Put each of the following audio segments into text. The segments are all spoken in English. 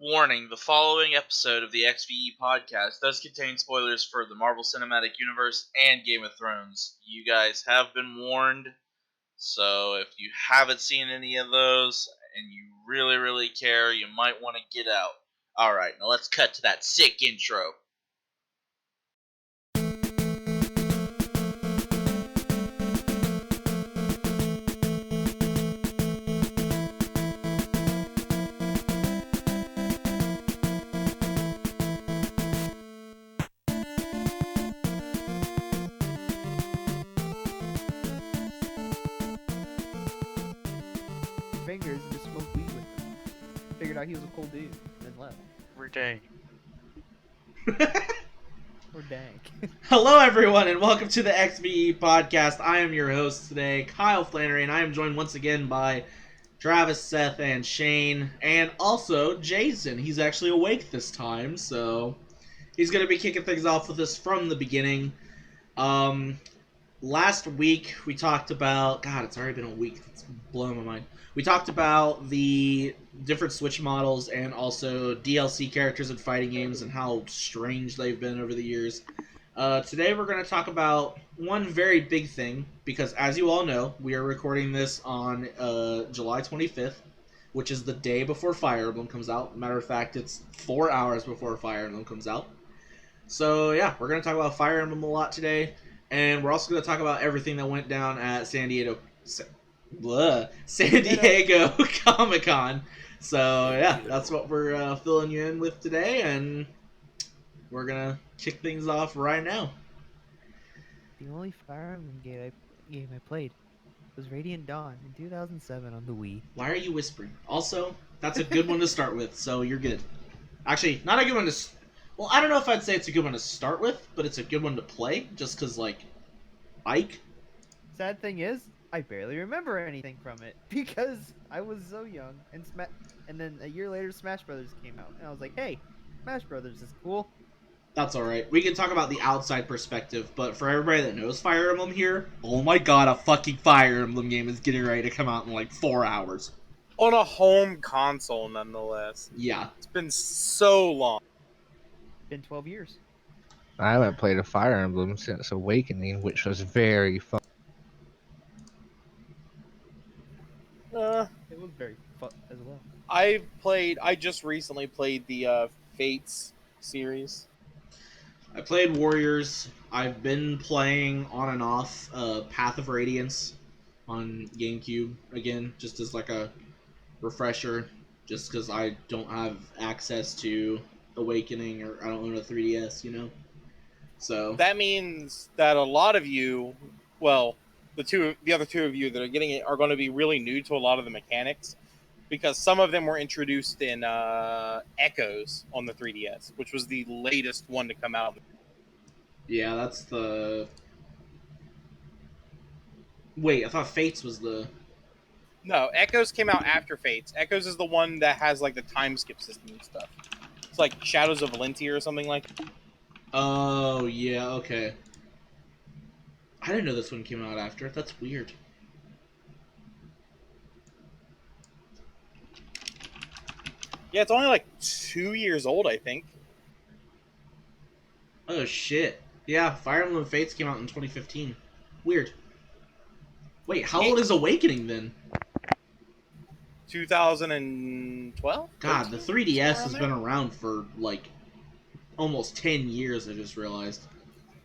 Warning, the following episode of the XVE Podcast does contain spoilers for the Marvel Cinematic Universe and Game of Thrones. You guys have been warned, so if you haven't seen any of those and you really care, you might want to get out. Alright, now let's cut to that sick intro. Fingers and just smoked weed with him. Figured out he was a cool dude, and then left. We're dang. Or dank. Hello, everyone, and welcome to the XVE Podcast. I am your host today, Kyle Flannery, and I am joined once again by Travis, Seth, and Shane, and also Jason. He's actually awake this time, so he's going to be kicking things off with us from the beginning. Last week, we talked about... God, it's already been a week. It's blowing my mind. We talked about the different Switch models and also DLC characters in fighting games and how strange they've been over the years. Today we're going to talk about one very big thing, because as you all know, we are recording this on July 25th, which is the day before Fire Emblem comes out. Matter of fact, it's 4 hours before Fire Emblem comes out. So yeah, we're going to talk about Fire Emblem a lot today, and we're also going to talk about everything that went down at San Diego Comic-Con. So yeah, that's what we're filling you in with today, and we're gonna kick things off right now. The only Fire Emblem game I played was Radiant Dawn in 2007 on the Wii. Why are you whispering? Also, that's a good one to start with, so you're good. Actually, not a good one to... Well, I don't know if I'd say it's a good one to start with, but it's a good one to play, just because, like, Ike. Sad thing is, I barely remember anything from it because I was so young, and then a year later Smash Brothers came out, and I was like, hey, Smash Brothers is cool. That's alright. We can talk about the outside perspective, but for everybody that knows Fire Emblem here, oh my god, a fucking Fire Emblem game is getting ready to come out in like 4 hours. On a home console, nonetheless. Yeah. It's been so long. Been 12 years. I haven't played a Fire Emblem since Awakening, which was very fun. It was very fun as well. I just recently played the Fates series. I played Warriors. I've been playing on and off Path of Radiance on GameCube again, just as like a refresher, just because I don't have access to Awakening, or I don't own a 3DS, you know? So That means that a lot of you, well, the other two of you that are getting it are going to be really new to a lot of the mechanics, because some of them were introduced in Echoes on the 3DS, which was the latest one to come out. yeah, that's the... Wait, I thought Fates was the... No, Echoes came out after Fates. Echoes is the one that has like the time skip system and stuff. It's like Shadows of Valentia or something like that. Oh, yeah, okay. I didn't know this one came out after. That's weird. Yeah, it's only like 2 years old, I think. Oh, shit. Yeah, Fire Emblem Fates came out in 2015. Weird. Wait, how old is Awakening then? 2012? God, the 3DS has been around for, like, almost 10 years, I just realized.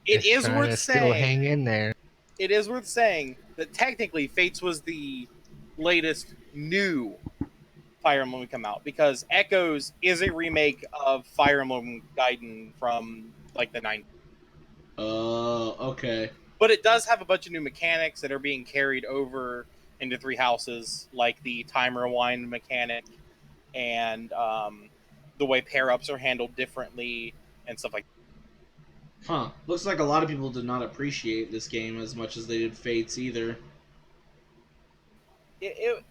It is Trying worth to still saying. hang in there. It is worth saying that technically Fates was the latest new Fire Emblem to come out, because Echoes is a remake of Fire Emblem Gaiden from like the 90s. Okay. But it does have a bunch of new mechanics that are being carried over into Three Houses, like the time rewind mechanic and the way pair-ups are handled differently and stuff like that. Huh. Looks like a lot of people did not appreciate this game as much as they did Fates either. It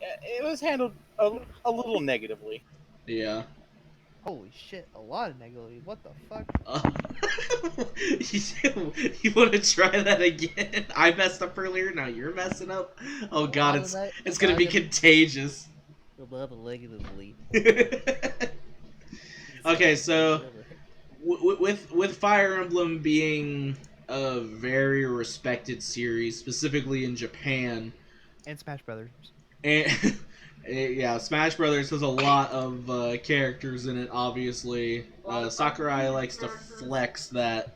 was handled a little negatively. Yeah. Holy shit, a lot of negativity. What the fuck? You want to try that again? I messed up earlier, now you're messing up? Oh god, it's gonna be contagious. A lot of negatively. Okay, so with Fire Emblem being a very respected series, specifically in Japan, And Smash Brothers. and yeah, Smash Brothers has a lot of characters in it. Obviously, Sakurai likes to flex that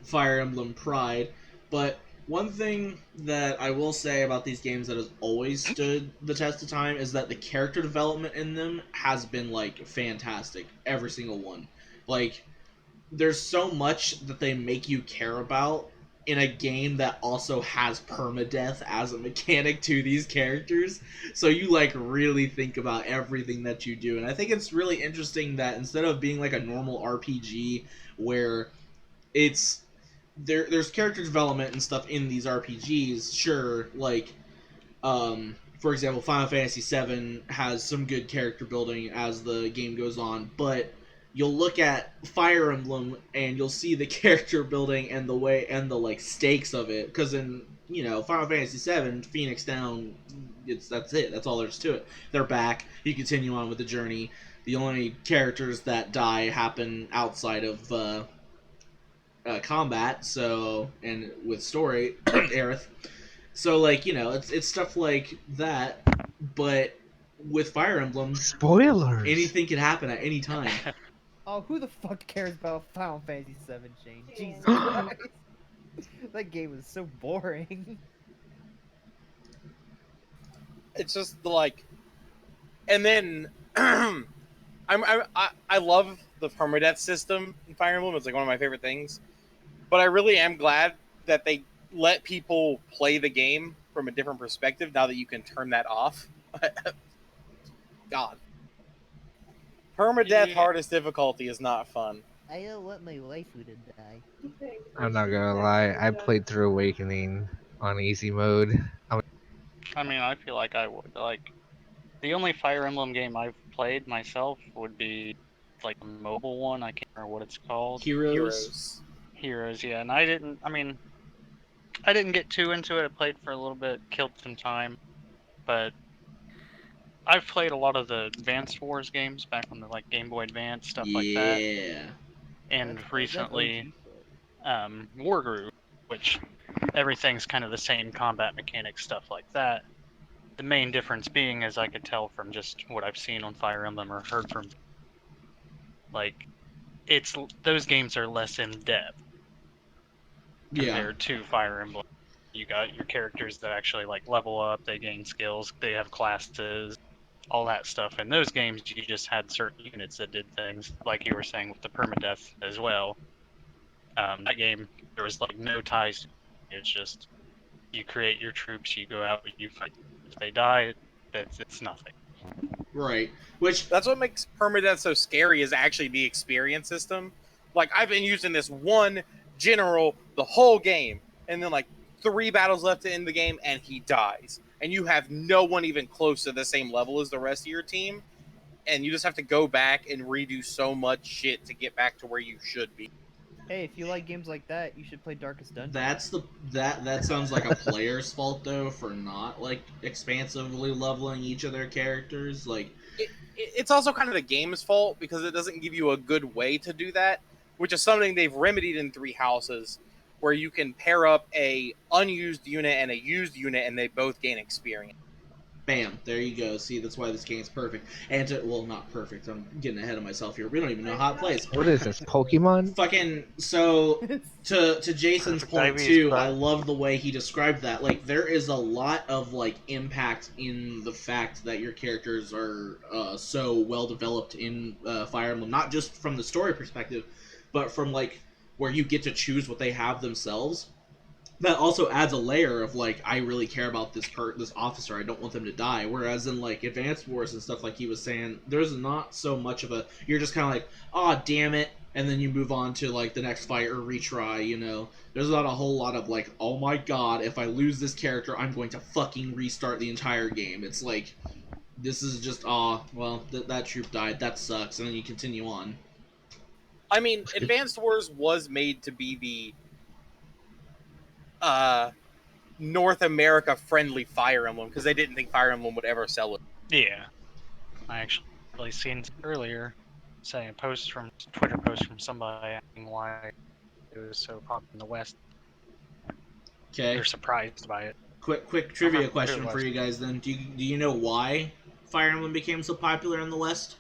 Fire Emblem pride. But one thing that I will say about these games that has always stood the test of time is that the character development in them has been like fantastic. Every single one. Like, there's so much that they make you care about in a game that also has permadeath as a mechanic to these characters. So you like really think about everything that you do. And I think it's really interesting that instead of being like a normal RPG where it's there's character development and stuff in these RPGs, sure, like for example, Final Fantasy VII has some good character building as the game goes on, but you'll look at Fire Emblem and you'll see the character building and the way and the like stakes of it. Because in Final Fantasy VII, Phoenix Down, that's it. That's all there's to it. They're back. You continue on with the journey. The only characters that die happen outside of combat. So and with story, Aerith. So like it's stuff like that, but with Fire Emblem, Spoilers. anything can happen at any time. Oh, who the fuck cares about Final Fantasy VII, Shane? Jesus Christ. That game was so boring. It's just like, and then I love the permadeath system in Fire Emblem. It's like one of my favorite things. But I really am glad that they let people play the game from a different perspective now that you can turn that off. God. Permadeath hardest difficulty is not fun. I don't want my waifu to die. I'm not gonna lie. I played through Awakening on easy mode. I mean, I feel like I would. Like, the only Fire Emblem game I've played myself would be like a mobile one. I can't remember what it's called. Heroes. Heroes, yeah. And I didn't get too into it. I played for a little bit, killed some time, but I've played a lot of the Advanced Wars games back on the like Game Boy Advance stuff like that. Yeah. And recently, Wargroove, which everything's kind of the same combat mechanics, stuff like that. The main difference being, as I could tell from just what I've seen on Fire Emblem or heard from, like, those games are less in depth compared to Fire Emblem. You got your characters that actually like level up, they gain skills, they have classes, all that stuff. In those games, you just had certain units that did things, like you were saying with the permadeath as well. That game, there was like no ties. It's just you create your troops, you go out, you fight. If they die, it's nothing. Right. Which That's what makes permadeath so scary, is actually the experience system. Like, I've been using this one general the whole game, and then like 3 battles left to end the game, and he dies. And you have no one even close to the same level as the rest of your team, and you just have to go back and redo so much shit to get back to where you should be. Hey, if you like games like that, you should play Darkest Dungeon. that sounds like a player's fault though for not like expansively leveling each of their characters. Like It's also kind of the game's fault because it doesn't give you a good way to do that, which is something they've remedied in Three Houses, where you can pair up a unused unit and a used unit, and they both gain experience. bam, there you go. See, that's why this game's perfect. And not perfect. I'm getting ahead of myself here. We don't even know how it plays. What is this, Pokemon? Fucking so to Jason's point too, I love the way he described that. Like, there is a lot of like impact in the fact that your characters are so well developed in Fire Emblem, not just from the story perspective, but from like where you get to choose what they have themselves. That also adds a layer of like, I really care about this officer. I don't want them to die. Whereas in like Advanced Wars and stuff, like he was saying, there's not so much of a. You're just kind of like, oh damn it, and then you move on to like the next fight or retry. You know, there's not a whole lot of like, oh my god, if I lose this character, I'm going to fucking restart the entire game. It's like, this is just that troop died. That sucks, and then you continue on. I mean, Advanced Wars was made to be the North America friendly Fire Emblem because they didn't think Fire Emblem would ever sell it. Yeah, I actually actually seen earlier, saying a Twitter post from somebody asking why it was so popular in the West. Okay. They're surprised by it. Quick trivia remember who question it for was. you guys then. Do you know why Fire Emblem became so popular in the West?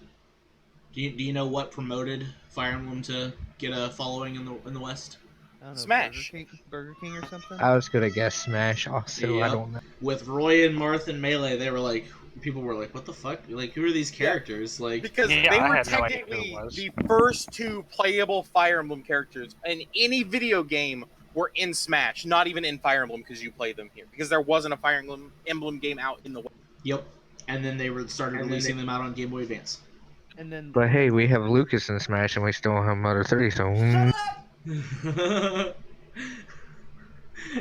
Do you know what promoted Fire Emblem to get a following in the West? I don't know, Smash. Burger King or something. I was gonna guess Smash. Also, I Yep. don't know. With Roy and Marth and Melee, they were like, people were like, what the fuck? Like, who are these characters? Like, Because Yeah, they I were had no idea who it technically was. the first two playable Fire Emblem characters in any video game were in Smash, not even in Fire Emblem because you play them here. Because there wasn't a Fire Emblem game out in the West. yep. And then they started releasing them out on Game Boy Advance. And then. But hey, we have Lucas in Smash, and we still have Mother 3, so.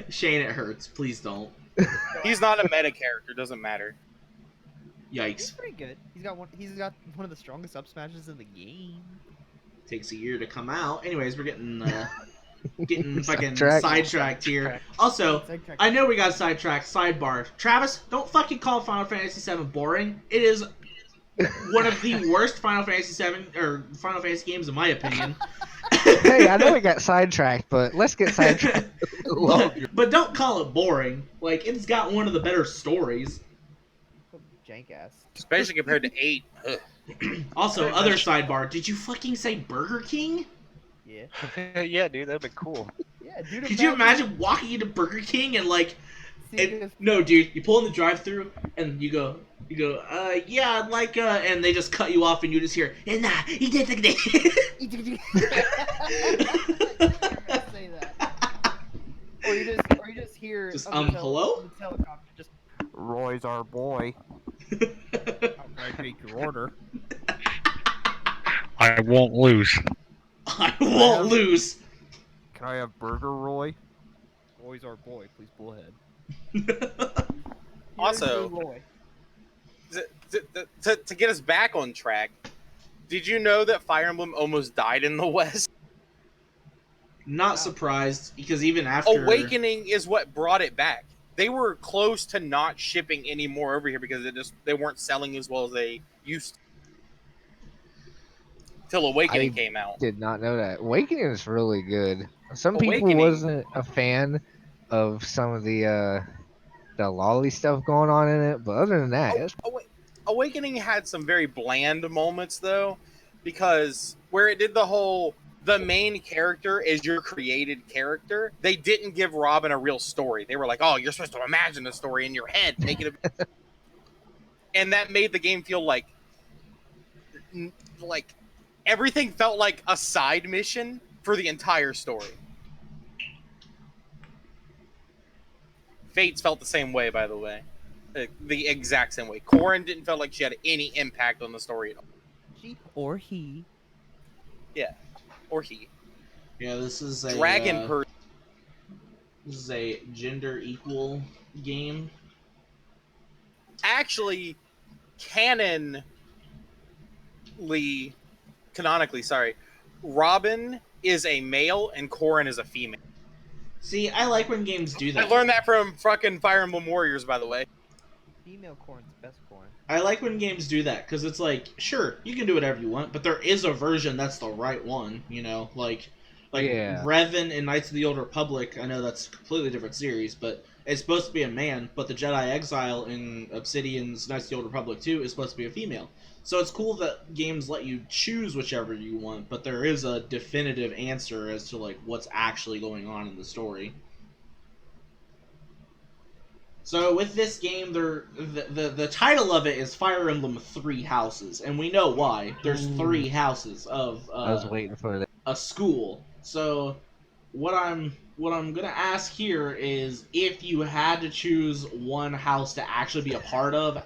Shane, it hurts. Please don't. He's not a meta character, doesn't matter. He's Yikes. pretty good. He's got one of the strongest up smashes in the game. Takes a year to come out. Anyways, we're getting fucking Sidetracked. sidetracked here. Sidetracked. Also, Sidetracked. I know we got sidetracked. Sidebar. Travis, don't fucking call Final Fantasy VII boring. It is one of the worst Final Fantasy VII or Final Fantasy games in my opinion. Hey, I know we got sidetracked, but let's get sidetracked. but don't call it boring. Like, it's got one of the better stories. Jank ass. Especially compared to 8. Ugh. Also, other sidebar. Did you fucking say Burger King? Yeah. Yeah, dude, that'd be cool. Yeah, dude. Could you imagine walking into Burger King and like, seeing this- no, dude, you pull in the drive-through and you go, yeah, I'd like, and they just cut you off and you just hear, nah, he did the say that. Or you just hear Just, on the hello? on the helicopter, just Roy's our boy. I take your order. I won't lose. I won't lose. Can I have Burger Roy? Roy's our boy. Please pull ahead. Also- Roy. To get us back on track, did you know that Fire Emblem almost died in the West? Not surprised, because even after... Awakening is what brought it back. They were close to not shipping any more over here because they weren't selling as well as they used to. Till Awakening came out. Did not know that. Awakening is really good. Some people Awakening- wasn't a fan of some of the lolly stuff going on in it, but other than that, it's Awakening had some very bland moments though, because where it did the main character is your created character, they didn't give Robin a real story. They were like, oh, you're supposed to imagine a story in your head, make it and that made the game feel like everything felt like a side mission for the entire story. Fates felt the same way, by the way. The exact same way. Corrin didn't feel like she had any impact on the story at all. She or he. Or he. Yeah, this is a... Dragon person. This is a gender equal game. Actually, canonically, Robin is a male and Corrin is a female. See, I like when games do that. I learned that from fucking Fire Emblem Warriors, by the way. Female corn's best corn. I like when games do that, because it's like, sure, you can do whatever you want, but there is a version that's the right one, you know? Like Yeah. Revan in Knights of the Old Republic, I know that's a completely different series, but it's supposed to be a man, but the Jedi Exile in Obsidian's Knights of the Old Republic 2 is supposed to be a female. So it's cool that games let you choose whichever you want, but there is a definitive answer as to like what's actually going on in the story. So with this game, the title of it is Fire Emblem Three Houses, and we know why. There's 3 houses of I was waiting for that. a school. So what I'm gonna ask here is, if you had to choose one house to actually be a part of,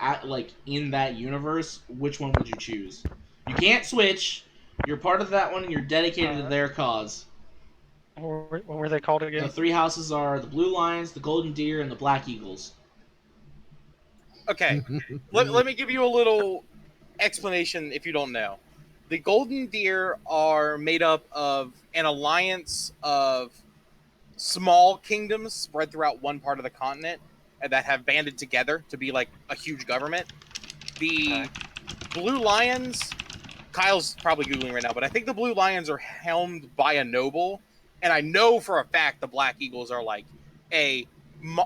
in that universe, which one would you choose? You can't switch. You're part of that one, and you're dedicated to their cause. What were they called The again? 3 houses are the Blue Lions, the Golden Deer, and the Black Eagles. Okay, let me give you a little explanation if you don't know. The Golden Deer are made up of an alliance of small kingdoms spread throughout one part of the continent that have banded together to be like a huge government. The Blue Lions, Kyle's probably Googling right now, but I think the Blue Lions are helmed by a noble, and I know for a fact the Black Eagles are like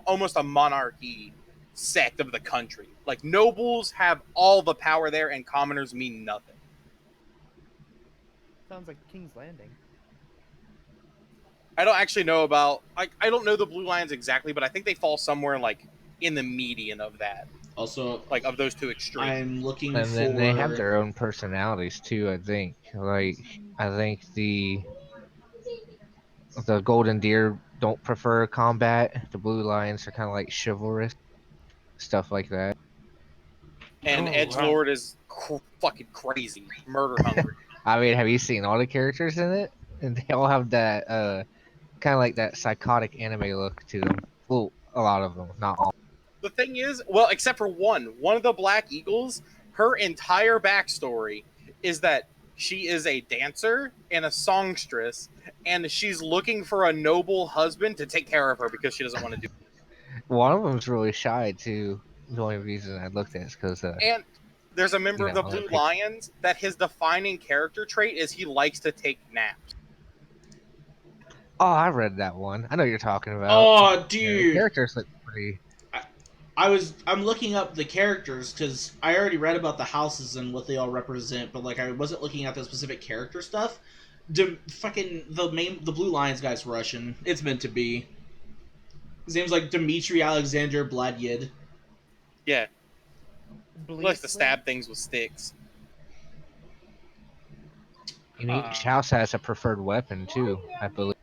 almost a monarchy sect of the country. Like, nobles have all the power there, and commoners mean nothing. Sounds like King's Landing. I don't actually know about. I don't know the Blue Lions exactly, but I think they fall somewhere like in the median of that, Also, like of those two extremes. I'm looking And for. then they have their own personalities too. I think. I think the Golden Deer don't prefer combat. The Blue Lions are kind of like chivalrous, stuff like that. And Oh, Edgelord is fucking crazy, murder hungry. I mean, have you seen all the characters in it? And they all have that kind of like that psychotic anime look to them. Well, a lot of them, not all. The thing is, well, except for one of the Black Eagles, her entire backstory is that she is a dancer and a songstress, and she's looking for a noble husband to take care of her because she doesn't want to do it. One of them's really shy too. The only reason I looked at it is because And there's a member of the Yeah, Blue okay. Lions that his defining character trait is he likes to take naps. oh, I read that one. I know what you're talking about. Oh, Yeah, the dude! characters look pretty. I'm looking up the characters because I already read about the houses and what they all represent, but like I wasn't looking at the specific character stuff. The Blue Lions guy's Russian. It's meant to be. His name's like Dmitry Alexander Bladyed. Yeah, he likes to stab things with sticks. And each house has a preferred weapon too, I believe.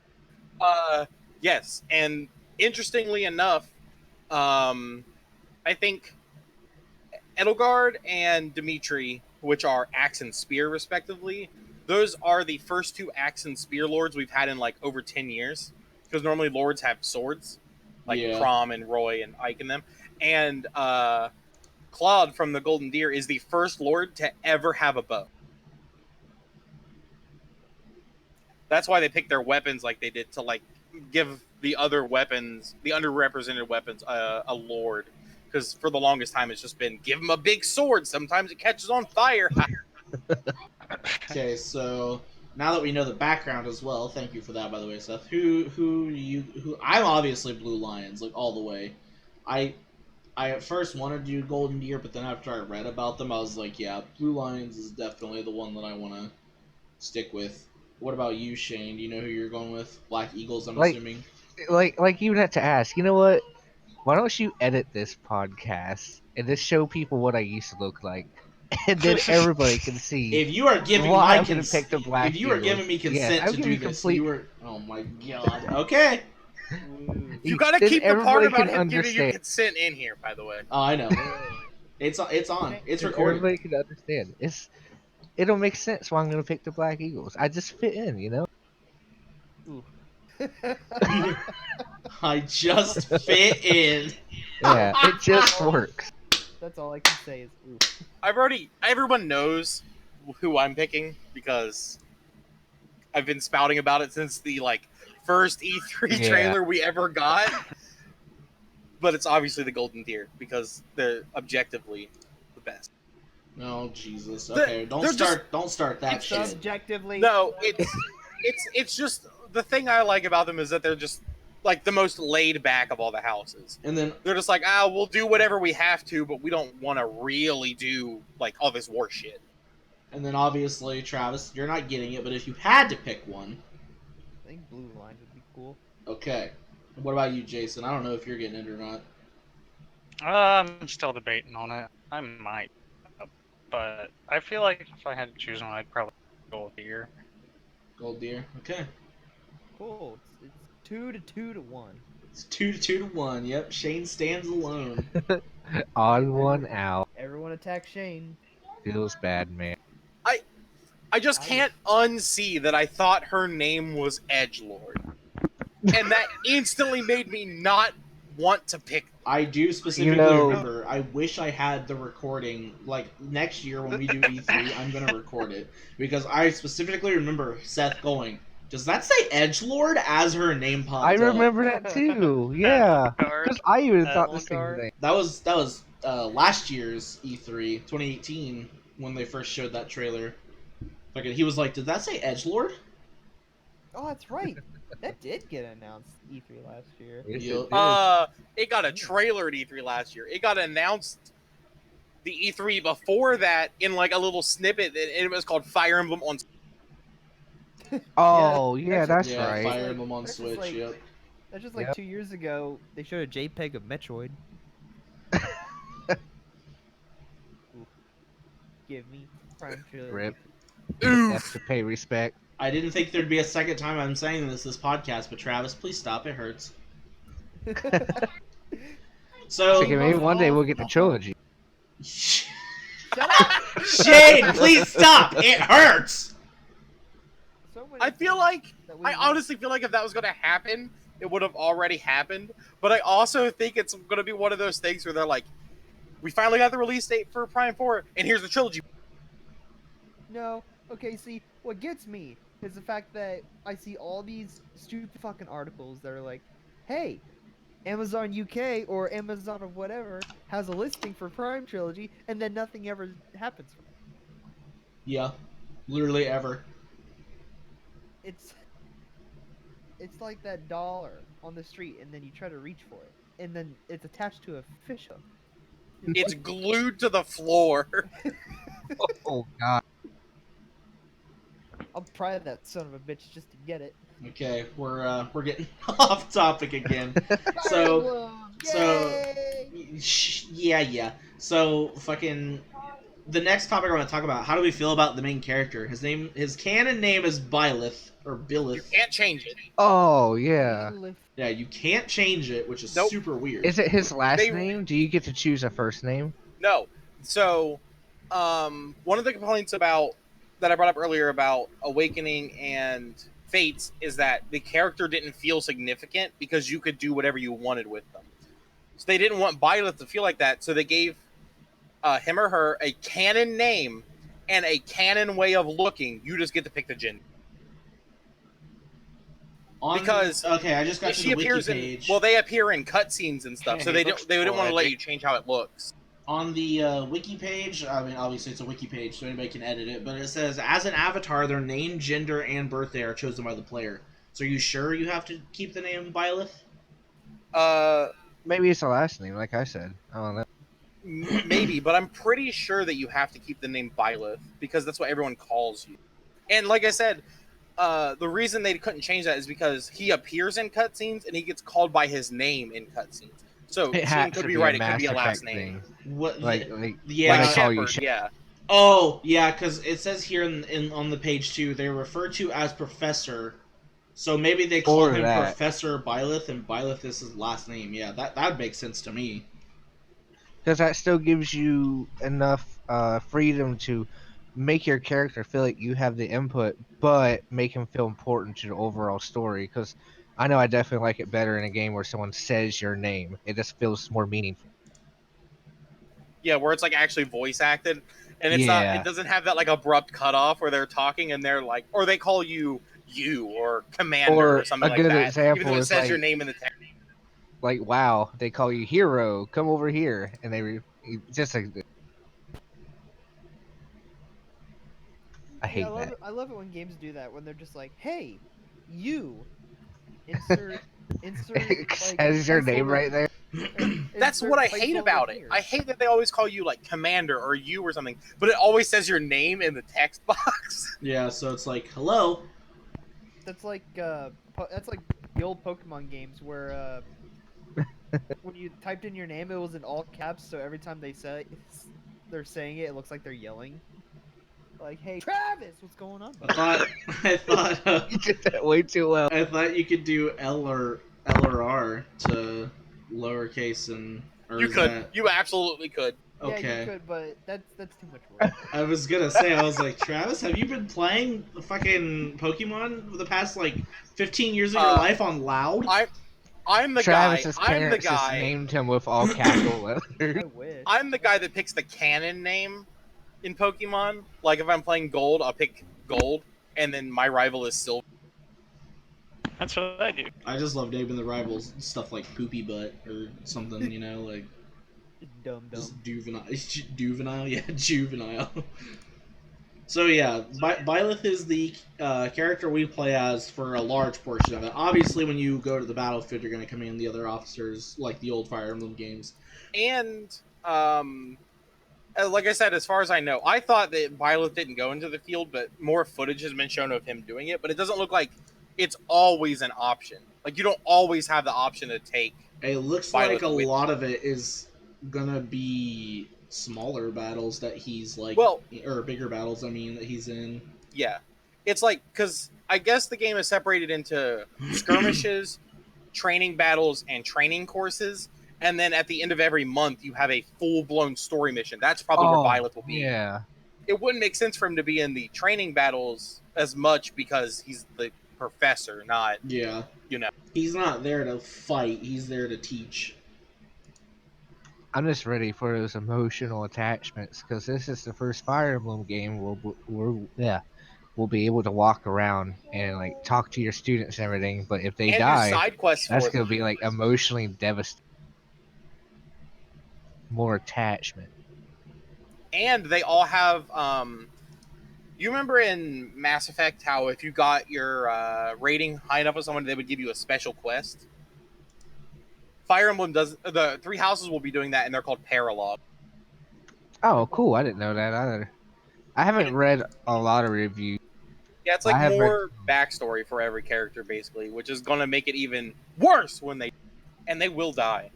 Yes, and interestingly enough, I think Edelgard and Dimitri, which are axe and spear respectively, those are the first two axe and spear lords we've had in like over 10 years. Because normally lords have swords, like Crom and Roy and Ike and them. And Claude from the Golden Deer is the first lord to ever have a bow. That's why they picked their weapons like they did, to like give the other weapons, the underrepresented weapons, a lord. Because for the longest time, it's just been give them a big sword. Sometimes it catches on fire. Okay, so now that we know the background as well, thank you for that, by the way, Seth. Who? I'm obviously Blue Lions, like all the way. I at first wanted to do Golden Deer, but then after I read about them, I was like, yeah, Blue Lions is definitely the one that I want to stick with. What about you, Shane? Do you know who you're going with? Black Eagles, I'm assuming. Like you would have to ask. You know what? Why don't you edit this podcast and just show people what I used to look like, and then everybody can see. If you are giving why my I'm gonna pick the Black if you are Eagles. giving me consent I'll to give do you this, complete- you were. Oh my god. Okay. You gotta Then keep the part everybody about can him giving you understand. consent in here, by the way. Oh, I know. It's on. It's Then recorded. Everybody can understand. It'll make sense why I'm gonna pick the Black Eagles. I just fit in, you know. I just fit in. Yeah, it just works. That's all I can say is ooh. Everyone knows who I'm picking because I've been spouting about it since the like first E3 Yeah. trailer we ever got. But it's obviously the Golden Deer because they're objectively the best. Oh Jesus. They're- Okay, don't they're start that It's shit. subjectively. No, it's just the thing I like about them is that they're just like the most laid back of all the houses. And then They're just like, we'll do whatever we have to, but we don't want to really do like all this war shit. obviously, Travis, you're not getting it, but if you had to pick one, I think Blue Lions would be cool. okay. What about you, Jason? I don't know if you're getting it or not. I'm still debating on it. I might, but I feel like if I had to choose one, I'd probably go with Deer. Gold Deer. Okay. Cool. It's 2 to 1. It's 2 to 1. Yep. Shane stands alone. Odd one out. Everyone attack Shane. Feels bad, man. I just can't unsee that I thought her name was Edgelord. And that instantly made me not want to pick. I do specifically know- remember. I wish I had the recording. Like next year when we do E3, I'm gonna record it because I specifically remember Seth going, "Does that say Edgelord?" as her name popped I up. remember that too. Yeah, Card. because I even thought the same Card. thing. That was last year's E3, 2018. when they first showed that trailer. Fucking, he was like, "Did that say Edgelord?" Oh, that's right. That did get announced E3 last year. Yes, Yup. it did. It got a trailer at E3 last year. It got announced the E3 before that in like a little snippet, and it was called Fire Emblem on. Oh, yeah, that's Yeah, right. Fire Like, Emblem on that's just Switch. like- Yep. That's just like Yep. 2 years ago. They showed a JPEG of Metroid. Ooh. Give me Prime Trilogy. Rip. Oof. Have to pay respect. I didn't think there'd be a second time I'm saying this podcast, but Travis, please stop. It hurts. So, So maybe one day we'll get the trilogy. Shut up! Shane, please stop. It hurts. So many I feel like that we I honestly feel like if that was going to happen, it would have already happened. But I also think it's going to be one of those things where they're like, we finally got the release date for Prime 4, and here's the trilogy. No. Okay, see, what gets me is the fact that I see all these stupid fucking articles that are like, hey, Amazon UK or Amazon of whatever has a listing for Prime Trilogy, and then nothing ever happens from it. Yeah, literally ever. It's like that dollar on the street, and then you try to reach for it, and then it's attached to a fish hook. It's glued to the floor. Oh, God. I'll pry that son of a bitch just to get it. Okay, we're getting off topic again. So, yeah. So, fucking, the next topic I want to talk about. How do we feel about the main character? His canon name is Byleth or You Billith. can't change it. Oh, yeah. Yeah, you can't change it, which is Nope. super weird. Is it his last They- name? Do you get to choose a first name? No. So, one of the complaints about that I brought up earlier about Awakening and Fates is that the character didn't feel significant because you could do whatever you wanted with them. So they didn't want Byleth to feel like that, so they gave him or her a canon name and a canon way of looking. You just get to pick the gender. Because okay, I just got to She the wiki appears in page. they appear in cutscenes and stuff, so He they looks didn't want to let poetic. you change how it looks. On the wiki page, I mean, obviously it's a wiki page, so anybody can edit it, but it says, as an avatar, their name, gender, and birthday are chosen by the player. So are you sure you have to keep the name Byleth? Maybe it's the last name, like I said. I don't know. Maybe, but I'm pretty sure that you have to keep the name Byleth because that's what everyone calls you. And like I said, the reason they couldn't change that is because he appears in cutscenes and he gets called by his name in cutscenes. So It Shane has could to be be right; a it could be a Mass last Effect name, thing. What? Like yeah. when like they call you Shepard. Yeah, Oh, yeah, because it says here in on the page too, they're referred to as Professor. So maybe they call Or him that. Professor Byleth, and Byleth is his last name. Yeah, that makes sense to me. Because that still gives you enough freedom to make your character feel like you have the input, but make him feel important to the overall story. Because I know I definitely like it better in a game where someone says your name. It just feels more meaningful. yeah, where it's like actually voice acted, and it's not. Yeah. It doesn't have that like abrupt cutoff where they're talking and they're like, or they call you or Commander or something a like good that. example Even though it is says like, your name in the text. like, wow, they call you Hero. Come over here, and just like. I hate that. I love it when games do that, when they're just like, hey, you, insert, like, Says your name placeholder- right there. That's insert what I hate placeholder about it. here. I hate that they always call you like Commander or you or something, but it always says your name in the text box. Yeah, so it's like, hello. That's like that's like the old Pokemon games where when you typed in your name, it was in all caps. So every time they're saying it, it looks like they're yelling. Like, hey, Travis, what's going on? I thought You did that way too well. I thought you could do L or R to lowercase and. Or You is could. that- You absolutely could. Okay. Yeah, you could, but that's too much work. I was gonna say, I was like, Travis, have you been playing the fucking Pokemon for the past like 15 years of your life on loud? I'm the Travis's guy. I'm the parents just guy. named him with all capital letters. I wish. I'm the guy that picks the canon name in Pokemon. Like if I'm playing Gold, I'll pick Gold, and then my rival is Silver. That's what I do. I just love naming the rivals stuff like Poopy Butt or something, you know, like. Dumb. Just juvenile, yeah, juvenile. So yeah, Byleth is the character we play as for a large portion of it. Obviously, when you go to the battlefield, you're going to command the other officers like the old Fire Emblem games. And like I said, as far as I know, I thought that Byleth didn't go into the field, but more footage has been shown of him doing it. But it doesn't look like it's always an option. Like, you don't always have the option to take. It looks Byleth like a with lot of it is gonna be smaller battles that he's like, Well, or bigger battles. I mean, that he's in. yeah, it's like, because I guess the game is separated into skirmishes, training battles, and training courses. And then at the end of every month, you have a full-blown story mission. That's probably where Byleth will be. Yeah. It wouldn't make sense for him to be in the training battles as much because he's the professor, not, Yeah. you know. He's not there to fight. He's there to teach. I'm just ready for those emotional attachments because this is the first Fire Emblem game we'll be able to walk around and like talk to your students and everything. But if they And do die, side quests that's for gonna them. be like emotionally devastating. More attachment. And they all have you remember in Mass Effect how if you got your rating high enough with someone, they would give you a special quest? Fire Emblem does. The Three Houses will be doing that, and they're called Paralog. Oh, cool! I didn't know that either. I haven't read a lot of reviews. Yeah, it's I like have more backstory for every character, basically, which is going to make it even worse when they will die.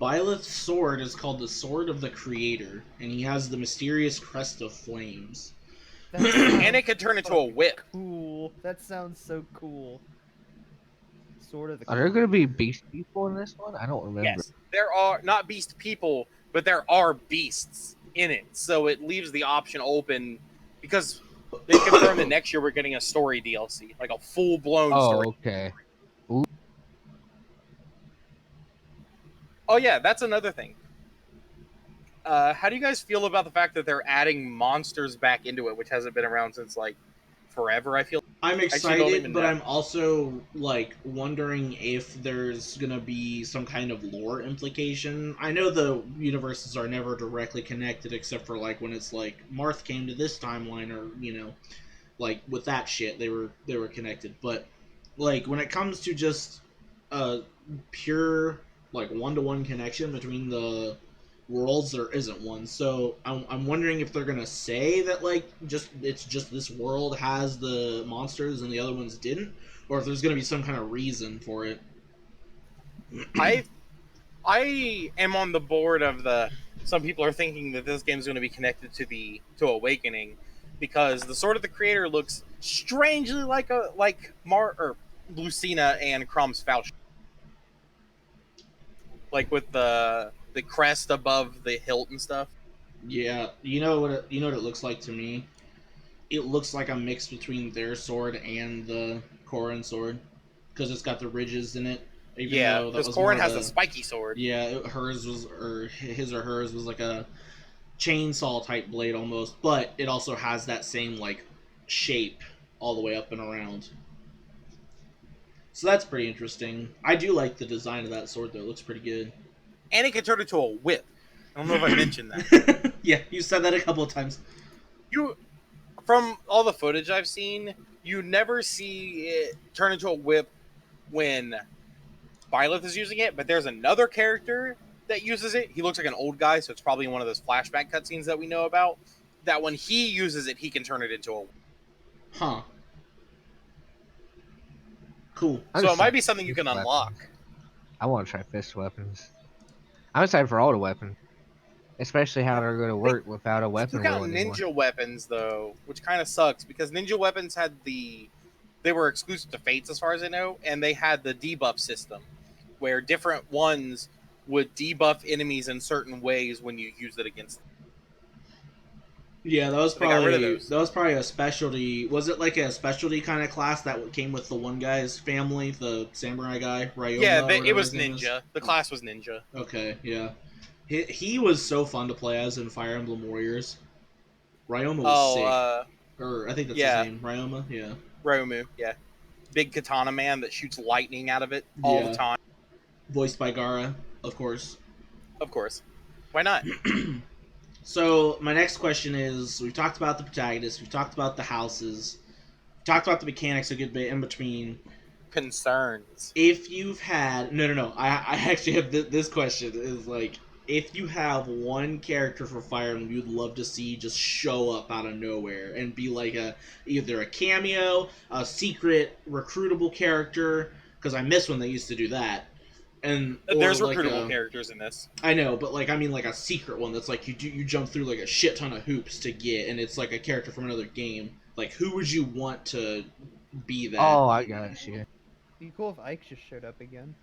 Byleth's sword is called the Sword of the Creator, and he has the mysterious crest of flames. And it could turn into a whip. Cool. That sounds so cool. Sort of the. Are there going to be beast people in this one? I don't remember. Yes, there are not beast people, but there are beasts in it. So it leaves the option open because they confirmed that next year we're getting a story DLC, like a full-blown Oh, story. okay. Oh yeah, that's another thing. How do you guys feel about the fact that they're adding monsters back into it, which hasn't been around since like forever? I feel. I'm Actually, don't excited, even but know. I'm also like wondering if there's gonna be some kind of lore implication. I know the universes are never directly connected, except for like when it's like Marth came to this timeline, or like with that shit they were connected. But like when it comes to just a pure like one-to-one connection between the worlds, there isn't one. So I'm wondering if they're gonna say that like it's just this world has the monsters and the other ones didn't, or if there's gonna be some kind of reason for it. I am on the board of the. Some people are thinking that this game is going to be connected to Awakening, because the Sword of the Creator looks strangely like Lucina and Crom's Faust, like with the crest above the hilt and stuff. Yeah, you know what it looks like to me? It looks like a mix between their sword and the Corrin sword, because it's got the ridges in it. Even Yeah, though that because was Corrin more has of a spiky sword. Yeah, his or hers was like a chainsaw type blade almost, but it also has that same like shape all the way up and around. So that's pretty interesting. I do like the design of that sword though; it looks pretty good. And it can turn into a whip. I don't know if I mentioned that. Yeah, you said that a couple of times. From all the footage I've seen, you never see it turn into a whip when Byleth is using it, but there's another character that uses it. He looks like an old guy, so it's probably one of those flashback cutscenes that we know about, that when he uses it, he can turn it into a whip. Huh. Cool. So it might be something you can Fist unlock. weapons. I want to try fist weapons. I'm excited for all the weapons, especially how they're going to work without a weapon Took out wheel anymore. ninja weapons, though, which kind of sucks, because ninja weapons they were exclusive to Fates as far as I know, and they had the debuff system, where different ones would debuff enemies in certain ways when you use it against them. Yeah, that was They got rid of probably those. a specialty. Was it like a specialty kind of class that came with the one guy's family, the samurai guy, Ryoma? Yeah, or it whatever was his name ninja. The class was ninja. Okay, yeah. He was so fun to play as in Fire Emblem Warriors. Ryoma was sick. Or I think that's yeah. his name. Ryoma, yeah. Ryomu, yeah. Big katana man that shoots lightning out of it all the time. Voiced by Gara, of course. Of course. Why not? So my next question is: we've talked about the protagonists, we've talked about the houses, we've talked about the mechanics a good bit in between. Concerns. If you've had no, I actually have this question is like, if you have one character for Fire Emblem you'd love to see just show up out of nowhere and be like either a cameo, a secret recruitable character, because I miss when they used to do that. And There's like recruitable characters in this. I know, but like I mean like a secret one that's like you jump through like a shit ton of hoops to get, and it's like a character from another game. Like, who would you want to be that? Oh, I got you. It'd be cool if Ike just showed up again.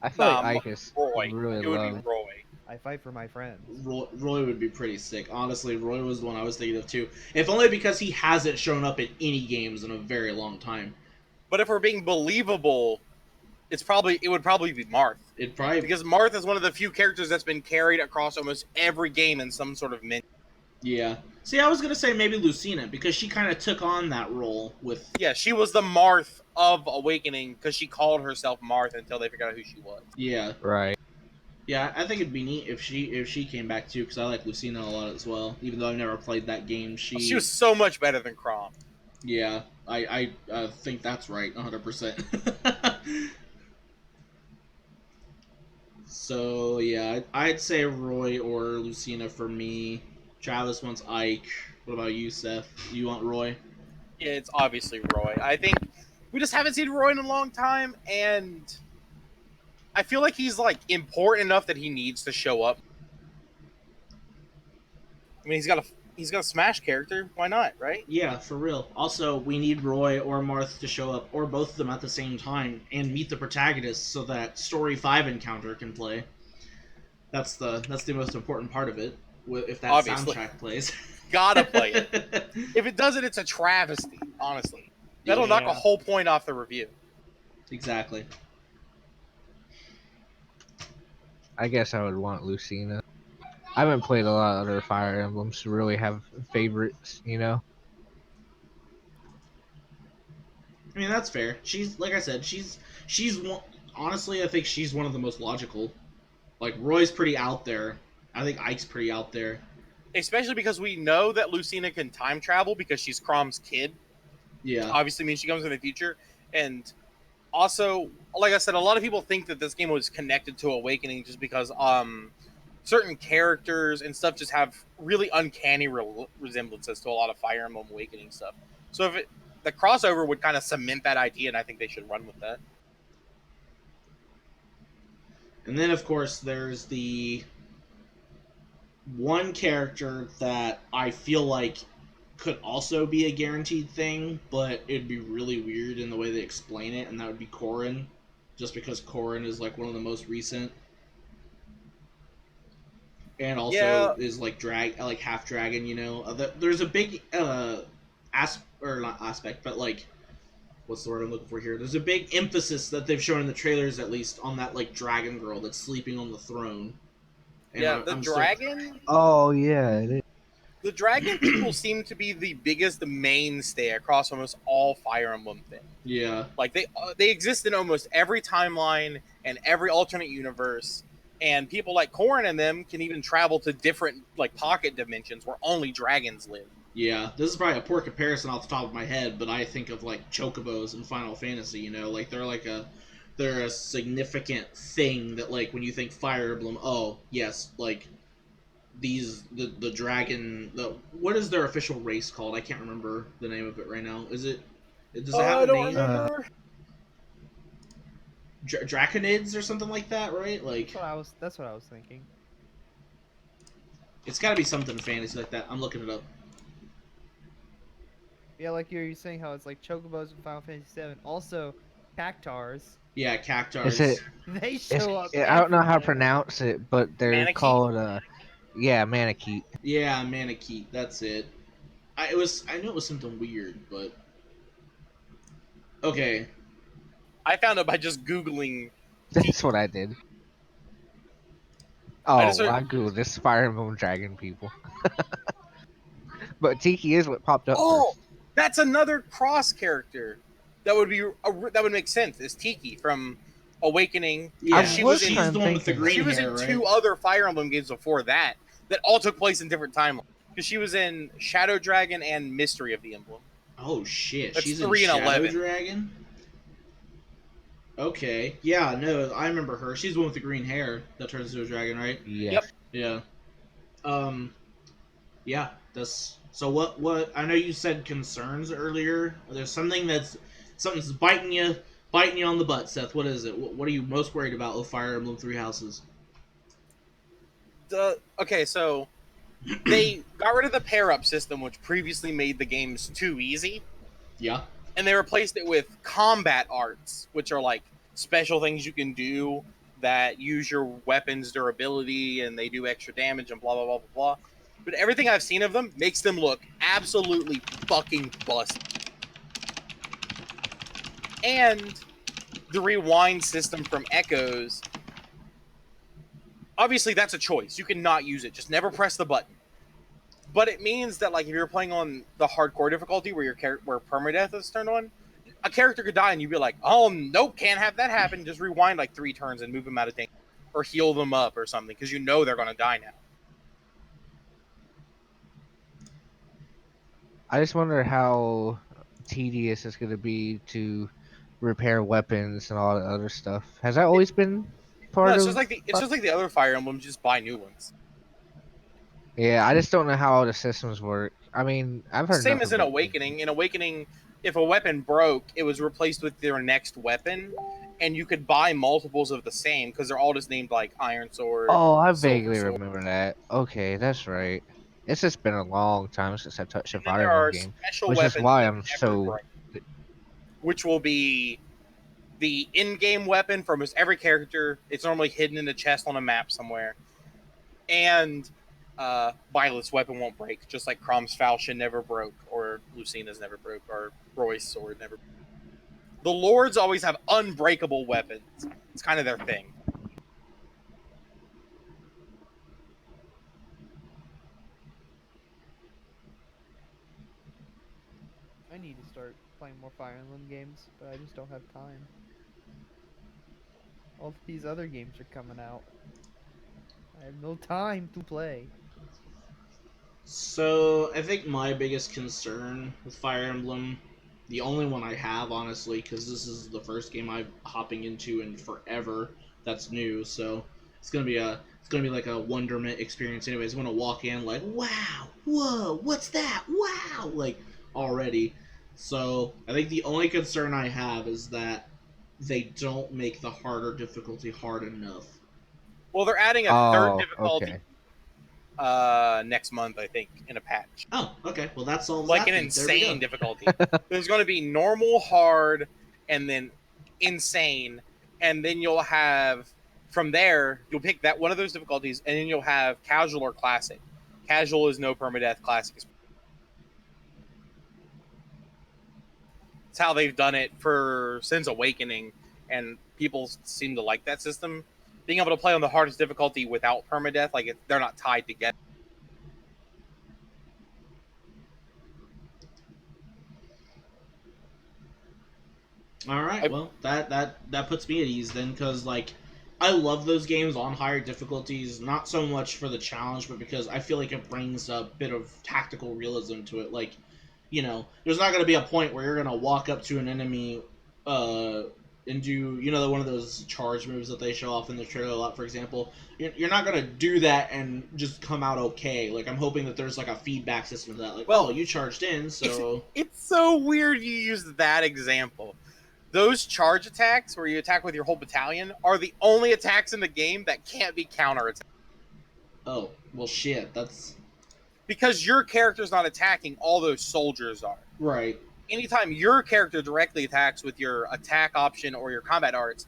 I feel like Ike is Roy. really It would be loved. Roy. I fight for my friends. Roy would be pretty sick. Honestly, Roy was the one I was thinking of too. If only because he hasn't shown up in any games in a very long time. But if we're being believable, it would probably be Marth. It'd probably Because Marth is one of the few characters that's been carried across almost every game in some sort of menu. yeah. See, I was gonna say maybe Lucina because she kind of took on that role with. Yeah, she was the Marth of Awakening because she called herself Marth until they figured out who she was. Yeah. Right. Yeah, I think it'd be neat if she came back too, because I like Lucina a lot as well. Even though I've never played that game, She was so much better than Chrom. Yeah, I think that's right, 100%. So yeah, I'd say Roy or Lucina for me. Travis wants Ike. What about you, Seth? You want Roy? Yeah, it's obviously Roy. I think we just haven't seen Roy in a long time, and I feel like he's like important enough that he needs to show up. I mean, he's got a Smash character. Why not, right? Yeah, for real. Also, we need Roy or Marth to show up, or both of them at the same time, and meet the protagonists so that Story 5 encounter can play. That's the most important part of it. If that Obviously. soundtrack plays. Gotta play it. If it doesn't, it's a travesty. Honestly, that'll knock a whole point off the review. Exactly. I guess I would want Lucina. I haven't played a lot of other Fire Emblems to really have favorites, you know? I mean, that's fair. She's, like I said, she's one, honestly, I think she's one of the most logical. Like, Roy's pretty out there. I think Ike's pretty out there. Especially because we know that Lucina can time travel because she's Chrom's kid. Yeah. Obviously means she comes in the future. And also, like I said, a lot of people think that this game was connected to Awakening just because certain characters and stuff just have really uncanny resemblances to a lot of Fire Emblem Awakening stuff. So if the crossover would kind of cement that idea, and I think they should run with that. And then, of course, there's the one character that I feel like could also be a guaranteed thing, but it'd be really weird in the way they explain it, and that would be Corrin. Just because Corrin is like one of the most recent. And also is like half dragon, you know. There's a big not aspect, but like, what's the word I'm looking for here? There's a big emphasis that they've shown in the trailers, at least, on that like dragon girl that's sleeping on the throne. And And dragon. Oh, yeah, it is. The dragon people seem to be the biggest mainstay across almost all Fire Emblem things. Yeah. Like they exist in almost every timeline and every alternate universe. And people like Corrin and them can even travel to different like pocket dimensions where only dragons live. Yeah, this is probably a poor comparison off the top of my head, but I think of like chocobos in Final Fantasy. You know, like they're a significant thing that like when you think Fire Emblem, oh yes, like the dragon. What is their official race called? I can't remember the name of it right now. Does it have a name? Remember. Draconids or something like that, right? Like That's what I was thinking. it's got to be something fantasy like that. I'm looking it up. Yeah, like you're saying how it's like chocobos in Final Fantasy VII. Also, cactars. Yeah, cactars. Is it? They show up. I don't know how to everywhere. pronounce it, but they're Manakee? called Manakee. Yeah, Manakee. That's it. I know it was something weird, but okay. I found it by just Googling. That's what I did. Oh, I just heard- I googled this Fire Emblem Dragon people. But Tiki is what popped up Oh, first. that's another cross character. That would make sense. Is Tiki from Awakening. Yeah, She was was in. she's the one with the thinking green She was hair, in right? 2 other Fire Emblem games before that all took place in different timelines. Because she was in Shadow Dragon and Mystery of the Emblem. Oh shit, That's she's in 3 and Shadow 11. Dragon. Okay, yeah, no, I remember her. She's the one with the green hair that turns into a dragon, right? Yes. Yep. Yeah. Yeah. That's so. What? I know you said concerns earlier. There's something's biting you on the butt, Seth. What is it? What are you most worried about with Fire Emblem Three Houses? Okay, so they got rid of the pair-up system, which previously made the games too easy, Yeah. and they replaced it with combat arts, which are like special things you can do that use your weapon's durability and they do extra damage and blah blah blah blah blah. But everything I've seen of them makes them look absolutely fucking busted. And the rewind system from Echoes, obviously that's a choice. You can not use it. Just never press the button. But it means that, like, if you're playing on the hardcore difficulty where where permadeath is turned on, a character could die and you'd be like, oh nope, can't have that happen. Just rewind like 3 turns and move them out of danger, or heal them up or something, because you know they're gonna die now. I just wonder how tedious it's going to be to repair weapons and all the other stuff. Has that always been part No, of? it's just like the other Fire Emblems. Just buy new ones. Yeah, I just don't know how all the systems work. I mean, I've heard Same nothing as in but- Awakening. In Awakening, if a weapon broke, it was replaced with their next weapon, and you could buy multiples of the same because they're all just named like Iron Sword. Oh, I Silver vaguely Sword. remember that. Okay, that's right. It's just been a long time since I touched a And then Fire there Emblem are game, special which is weapons why that I'm never so. break, which will be the in-game weapon for almost every character. It's normally hidden in a chest on a map somewhere, and Violet's weapon won't break, just like Crom's falchion never broke, or Lucina's never broke, or Roy's sword never broke. The Lords always have unbreakable weapons. It's kind of their thing. I need to start playing more Fire Emblem games, but I just don't have time. All these other games are coming out. I have no time to play. So I think my biggest concern with Fire Emblem, the only one I have honestly, because this is the first game I'm hopping into in forever that's new, so it's gonna be like a wonderment experience. Anyways, I'm gonna walk in like, wow, whoa, what's that? Wow, like already. So I think the only concern I have is that they don't make the harder difficulty hard enough. Well, they're adding a third Oh, difficulty okay. next month, I think, in a patch. Oh, okay. Well, that solves Like that an then. There we insane go. difficulty. There's going to be normal, hard, and then insane, and then you'll have from there you'll pick that one of those difficulties, and then you'll have casual or classic. Casual is no permadeath. Classic is. It's how they've done it since Awakening, and people seem to like that system. Being able to play on the hardest difficulty without permadeath, like they're not tied together. All right, well, that puts me at ease then, because like I love those games on higher difficulties, not so much for the challenge, but because I feel like it brings a bit of tactical realism to it. Like, you know, there's not going to be a point where you're going to walk up to an enemy, and do, you know, one of those charge moves that they show off in the trailer a lot, for example. You're not going to do that and just come out okay. Like, I'm hoping that there's like a feedback system to that. Like, Well, oh, you charged in, so It's so weird you use that example. Those charge attacks where you attack with your whole battalion are the only attacks in the game that can't be counterattacked. oh, well, shit, that's Because your character's not attacking, all those soldiers are. right. Anytime your character directly attacks with your attack option or your combat arts,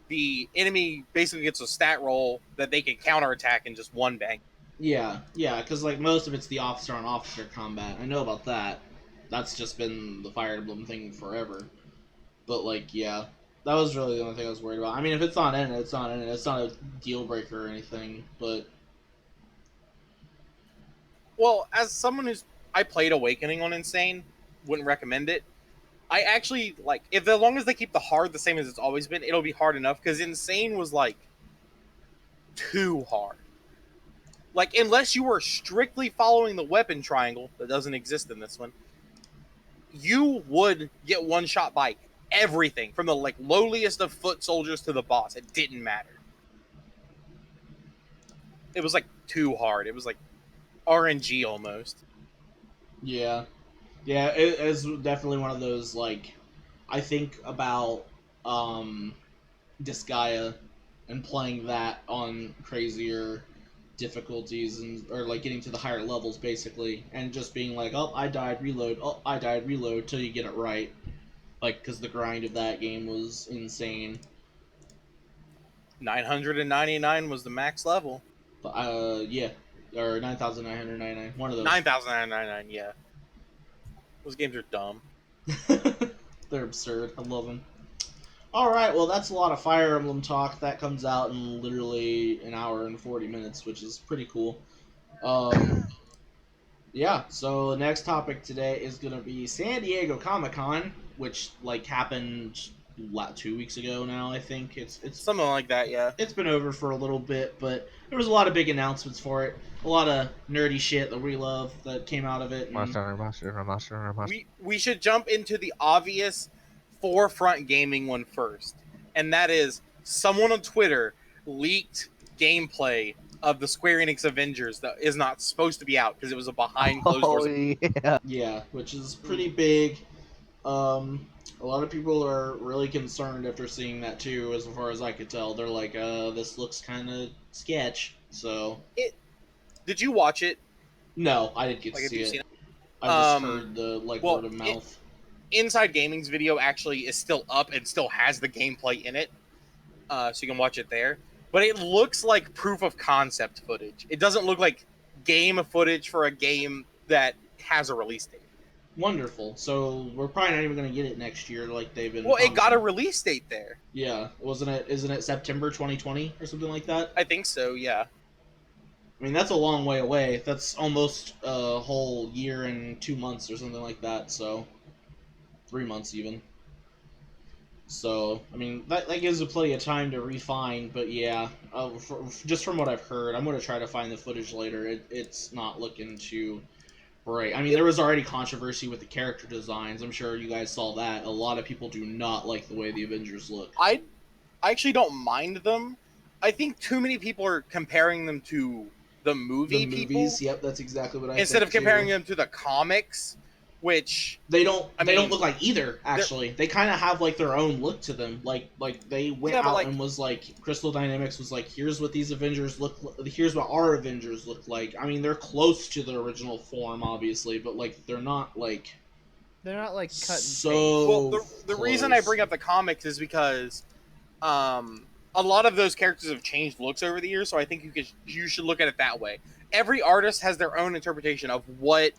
the enemy basically gets a stat roll that they can counterattack in just one bang. Yeah, because like most of it's the officer on officer combat. I know about that. That's just been the Fire Emblem thing forever. But like, yeah, that was really the only thing I was worried about. I mean, if it's not in it, it's not in it. It's not a deal breaker or anything. But Well, as someone I played Awakening on Insane, wouldn't recommend it. I actually like if as long as they keep the hard the same as it's always been, it'll be hard enough. Because Insane was like too hard. Like unless you were strictly following the weapon triangle that doesn't exist in this one, you would get one shot by everything from the like lowliest of foot soldiers to the boss. It didn't matter. It was like too hard. It was like RNG almost. Yeah. Yeah, it's definitely one of those, like, I think about Disgaea and playing that on crazier difficulties and or like getting to the higher levels basically and just being like, oh, I died, reload, oh, I died, reload till you get it right. Like, because the grind of that game was insane. 999 was the max level. Yeah, or 9,999, one of those. 9,999, yeah. Those games are dumb. They're absurd. I love them. Alright, well, that's a lot of Fire Emblem talk. That comes out in literally an hour and 40 minutes, which is pretty cool. Yeah, so the next topic today is going to be San Diego Comic-Con, which, like, happened 2 weeks ago now, I think. It's Something like that, yeah. It's been over for a little bit, but there was a lot of big announcements for it. A lot of nerdy shit that we love that came out of it. And Monster. We should jump into the obvious forefront gaming one first. And that is someone on Twitter leaked gameplay of the Square Enix Avengers that is not supposed to be out because it was a behind closed doors. yeah. Yeah, which is pretty big. A lot of people are really concerned after seeing that too, as far as I could tell. They're like, this looks kind of sketch, so... Did you watch it? No, I didn't get to Like, have see you it. seen it? I just heard the, word of mouth. Inside Gaming's video actually is still up and still has the gameplay in it, so you can watch it there. But it looks like proof of concept footage. It doesn't look like game footage for a game that has a release date. Wonderful. So we're probably not even going to get it next year like they've been... Well, it got a release date there. Yeah. Isn't it September 2020 or something like that? I think so, yeah. I mean, that's a long way away. That's almost a whole year and 2 months or something like that, so... 3 months even. So, I mean, that gives you plenty of time to refine, but yeah, just from what I've heard, I'm going to try to find the footage later. It's not looking too great. I mean, there was already controversy with the character designs. I'm sure you guys saw that. A lot of people do not like the way the Avengers look. I actually don't mind them. I think too many people are comparing them to the movie The people. movies, yep, that's exactly what I Instead think of comparing too. them to the comics, which They don't mean, look like either, actually. They kind of have, like, their own look to them. Like they went Yeah, but, out like- and was like, Crystal Dynamics was like, here's what these Avengers here's what our Avengers look like. I mean, they're close to the original form, obviously, but, like, they're not, like... They're not like cut and So... well, the reason I bring up the comics is because a lot of those characters have changed looks over the years, so I think you should look at it that way. Every artist has their own interpretation of what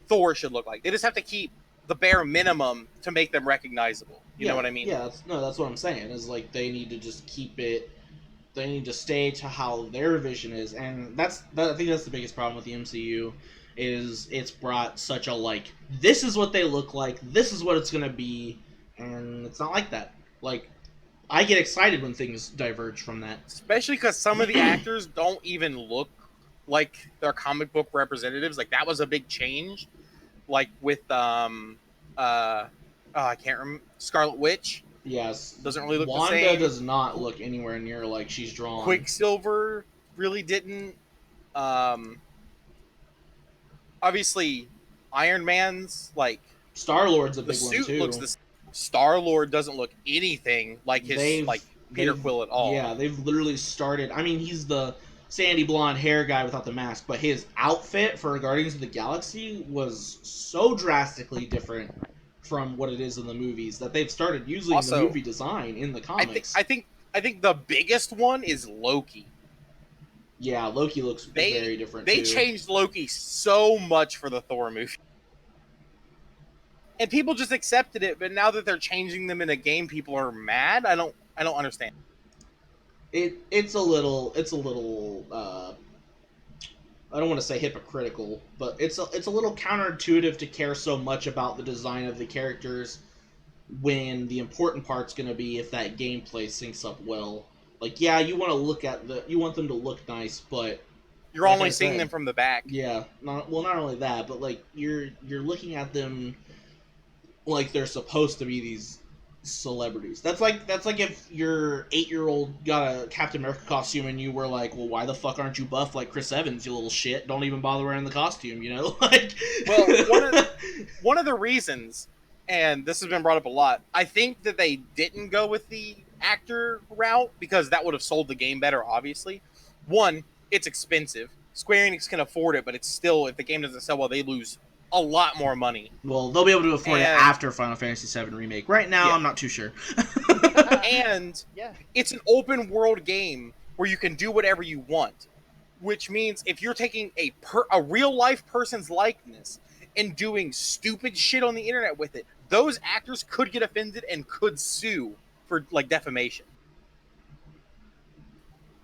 Thor should look like. They just have to keep the bare minimum to make them recognizable. You know what I mean? Yeah, that's what I'm saying. Is like they need to just keep it. They need to stay to how their vision is, and I think that's the biggest problem with the MCU, is it's brought such a like this is what they look like, this is what it's gonna be, and it's not like that. Like I get excited when things diverge from that. Especially because some of the actors don't even look like their comic book representatives. Like that was a big change. Like with I can't remember, Scarlet Witch. Yes, Doesn't really look Wanda the same. does not look anywhere near like she's drawn. Quicksilver really didn't. Obviously, Iron Man's like Star-Lord's a the big one suit too. looks the Star-Lord doesn't look anything like his Peter Quill at all. Yeah, they've literally started. I mean, he's the sandy blonde hair guy without the mask, but his outfit for Guardians of the Galaxy was so drastically different from what it is in the movies that they've started using Also, the movie design in the comics. I think the biggest one is Loki. Yeah, Loki looks very different They too. changed Loki so much for the Thor movie. And people just accepted it, but now that they're changing them in a game, people are mad. I don't understand. It's a little I don't want to say hypocritical, but it's a little counterintuitive to care so much about the design of the characters when the important part's going to be if that gameplay syncs up well. Like, yeah, you want them to look nice, but You're like only I seeing said, them from the back. yeah, not only that, but like you're looking at them like they're supposed to be these celebrities. That's like if your 8-year-old got a Captain America costume and you were like, well, why the fuck aren't you buff like Chris Evans, you little shit? Don't even bother wearing the costume, you know? Like, well, one of the reasons, and this has been brought up a lot, I think that they didn't go with the actor route because that would have sold the game better, obviously. One, it's expensive. Square Enix can afford it, but it's still, if the game doesn't sell well, they lose a lot more money. well, they'll be able to afford it And- after Final Fantasy VII Remake. Right now, Yeah. I'm not too sure. And Yeah. it's an open world game where you can do whatever you want, which means if you're taking a real life person's likeness and doing stupid shit on the internet with it, those actors could get offended and could sue for like defamation.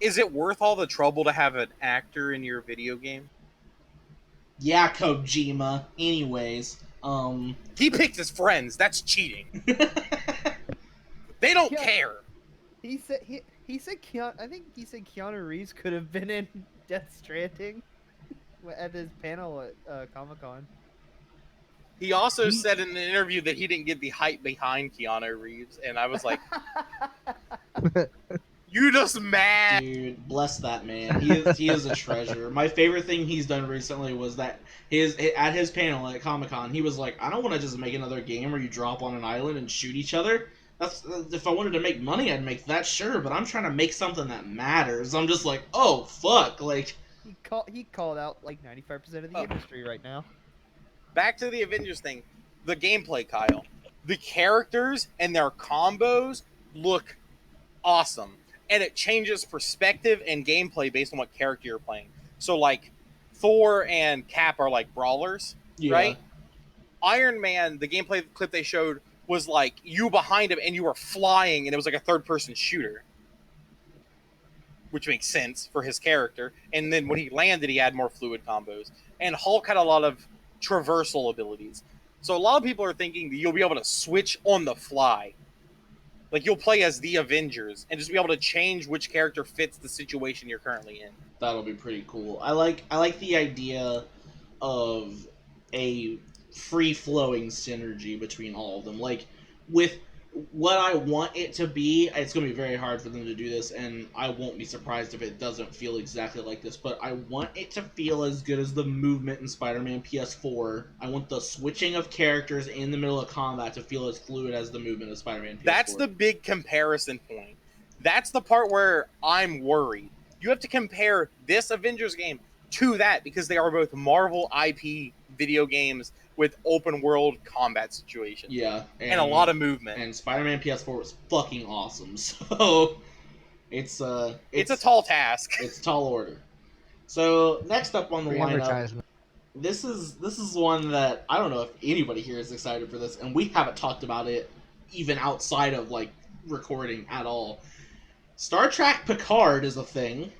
Is it worth all the trouble to have an actor in your video game? Yeah, Kojima. Anyways, He picked his friends. That's cheating. They don't Yeah. care. He said Keanu. I think he said Keanu Reeves could have been in Death Stranding at his panel at Comic-Con. He also said in an interview that he didn't get the hype behind Keanu Reeves, and I was like, "You just mad?" dude, bless that man. He is a treasure. My favorite thing he's done recently was that at his panel at Comic-Con, he was like, I don't want to just make another game where you drop on an island and shoot each other. That's if I wanted to make money, I'd make that, sure, but I'm trying to make something that matters. I'm just like, oh fuck, like He called out like 95% of the industry right now. Back to the Avengers thing, the gameplay, Kyle. The characters and their combos look awesome, and it changes perspective and gameplay based on what character you're playing. So, like, Thor and Cap are like brawlers, yeah. right? Iron Man, the gameplay clip they showed was like you behind him and you were flying, and it was like a third-person shooter, which makes sense for his character. And then when he landed, he had more fluid combos. And Hulk had a lot of traversal abilities. So a lot of people are thinking that you'll be able to switch on the fly. Like, you'll play as the Avengers and just be able to change which character fits the situation you're currently in. That'll be pretty cool. I like the idea of a free-flowing synergy between all of them. Like, with what I want it to be, it's going to be very hard for them to do this, and I won't be surprised if it doesn't feel exactly like this, but I want it to feel as good as the movement in Spider-Man PS4. I want the switching of characters in the middle of combat to feel as fluid as the movement of Spider-Man PS4. That's the big comparison point. That's the part where I'm worried. You have to compare this Avengers game to that because they are both Marvel IP video games with open world combat situations. Yeah. And a lot of movement. And Spider-Man PS4 was fucking awesome, so it's a tall task. It's a tall order. So next up on the Free lineup, advertisement. this is one that I don't know if anybody here is excited for this, and we haven't talked about it even outside of like recording at all. Star Trek Picard is a thing.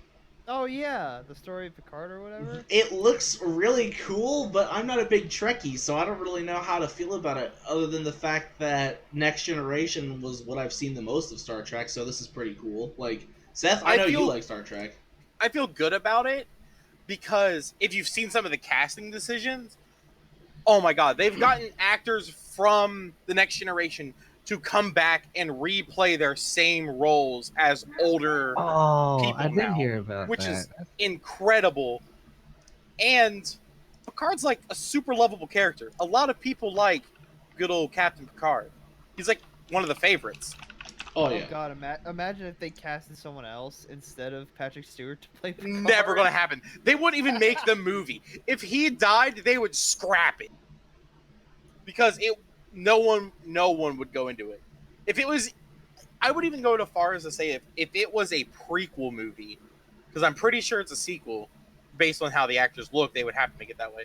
Oh yeah, the story of Picard or whatever. It looks really cool, but I'm not a big Trekkie, so I don't really know how to feel about it, other than the fact that Next Generation was what I've seen the most of Star Trek, so this is pretty cool. Like, Seth, I know you like Star Trek. I feel good about it because if you've seen some of the casting decisions, oh my god, they've gotten actors from the Next Generation to come back and replay their same roles as older Oh, people I did now, hear about which that. is incredible. And Picard's like a super lovable character. A lot of people like good old Captain Picard. He's like one of the favorites. Oh, Oh yeah. god, imagine if they casted someone else instead of Patrick Stewart to play Picard. Never gonna happen. They wouldn't even make the movie. If he died, they would scrap it. Because no one would go into it. If it was, I would even go as far as to say if it was a prequel movie, because I'm pretty sure it's a sequel, based on how the actors look, they would have to make it that way.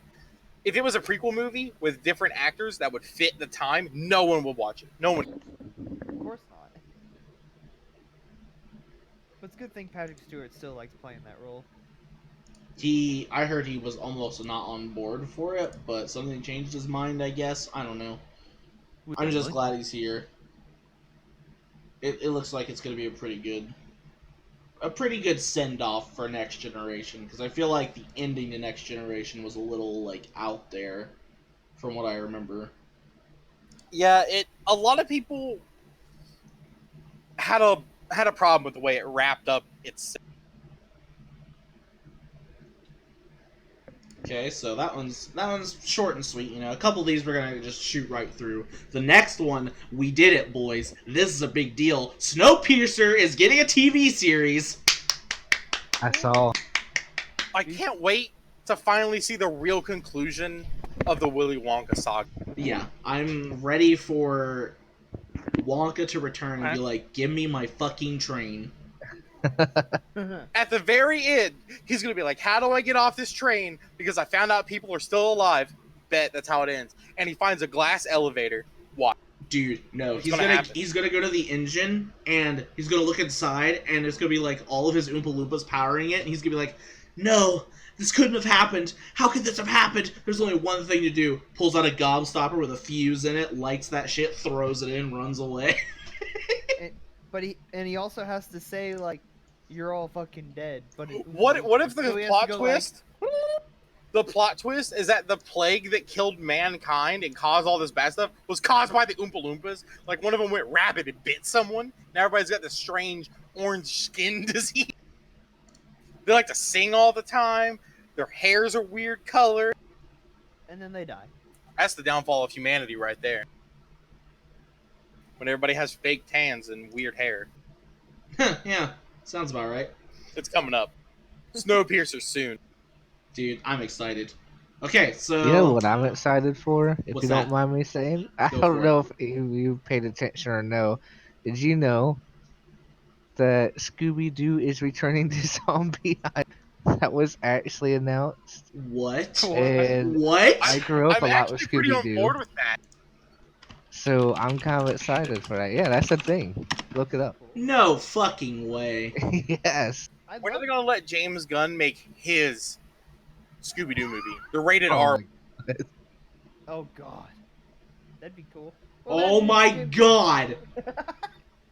If it was a prequel movie with different actors that would fit the time, no one would watch it. No one. Of course not. But it's a good thing Patrick Stewart still likes playing that role. I heard he was almost not on board for it, but something changed his mind, I guess. I don't know. Wait, I'm just really? glad he's here. It looks like it's going to be a pretty good send off for Next Generation, because I feel like the ending to Next Generation was a little like out there from what I remember. Yeah, a lot of people had a problem with the way it wrapped up its. Okay, so that one's short and sweet. You know, a couple of these we're gonna just shoot right through. The next one, we did it, boys. This is a big deal. Snowpiercer is getting a TV series. I saw. I can't wait to finally see the real conclusion of the Willy Wonka saga. Yeah, I'm ready for Wonka to return and be like, "Give me my fucking train." At the very end, he's gonna be like, "How do I get off this train? Because I found out people are still alive." Bet that's how it ends. And he finds a glass elevator. Why? Dude, no, What's gonna happen? he's gonna go to the engine and he's gonna look inside and there's gonna be like all of his Oompa Loompas powering it and he's gonna be like, "No, this couldn't have happened. How could this have happened? There's only one thing to do." Pulls out a gobstopper with a fuse in it, lights that shit, throws it in, runs away. But he also has to say like, "You're all fucking dead." But What if the so he has plot to go, twist? The plot twist is that the plague that killed mankind and caused all this bad stuff was caused by the Oompa Loompas. Like, one of them went rabid and bit someone. Now everybody's got this strange orange skin disease. They like to sing all the time. Their hairs are weird color. and then they die. That's the downfall of humanity right there. When everybody has fake tans and weird hair. Yeah, sounds about right. It's coming up. Snowpiercer soon. Dude, I'm excited. Okay, so You know what I'm excited for? If What's you don't that? mind me saying, I Go don't for know if you paid attention or no. Did you know that Scooby Doo is returning to Zombie Island? That was actually announced. What? And What? I grew up I'm a lot with actually pretty Scooby on board Doo, with that. so I'm kind of excited for that. Yeah, that's a thing. Look it up. No fucking way. Yes. I When are love they gonna let James Gunn make his Scooby-Doo movie? The rated Oh R. my- Oh god, that'd be cool. Oh my god!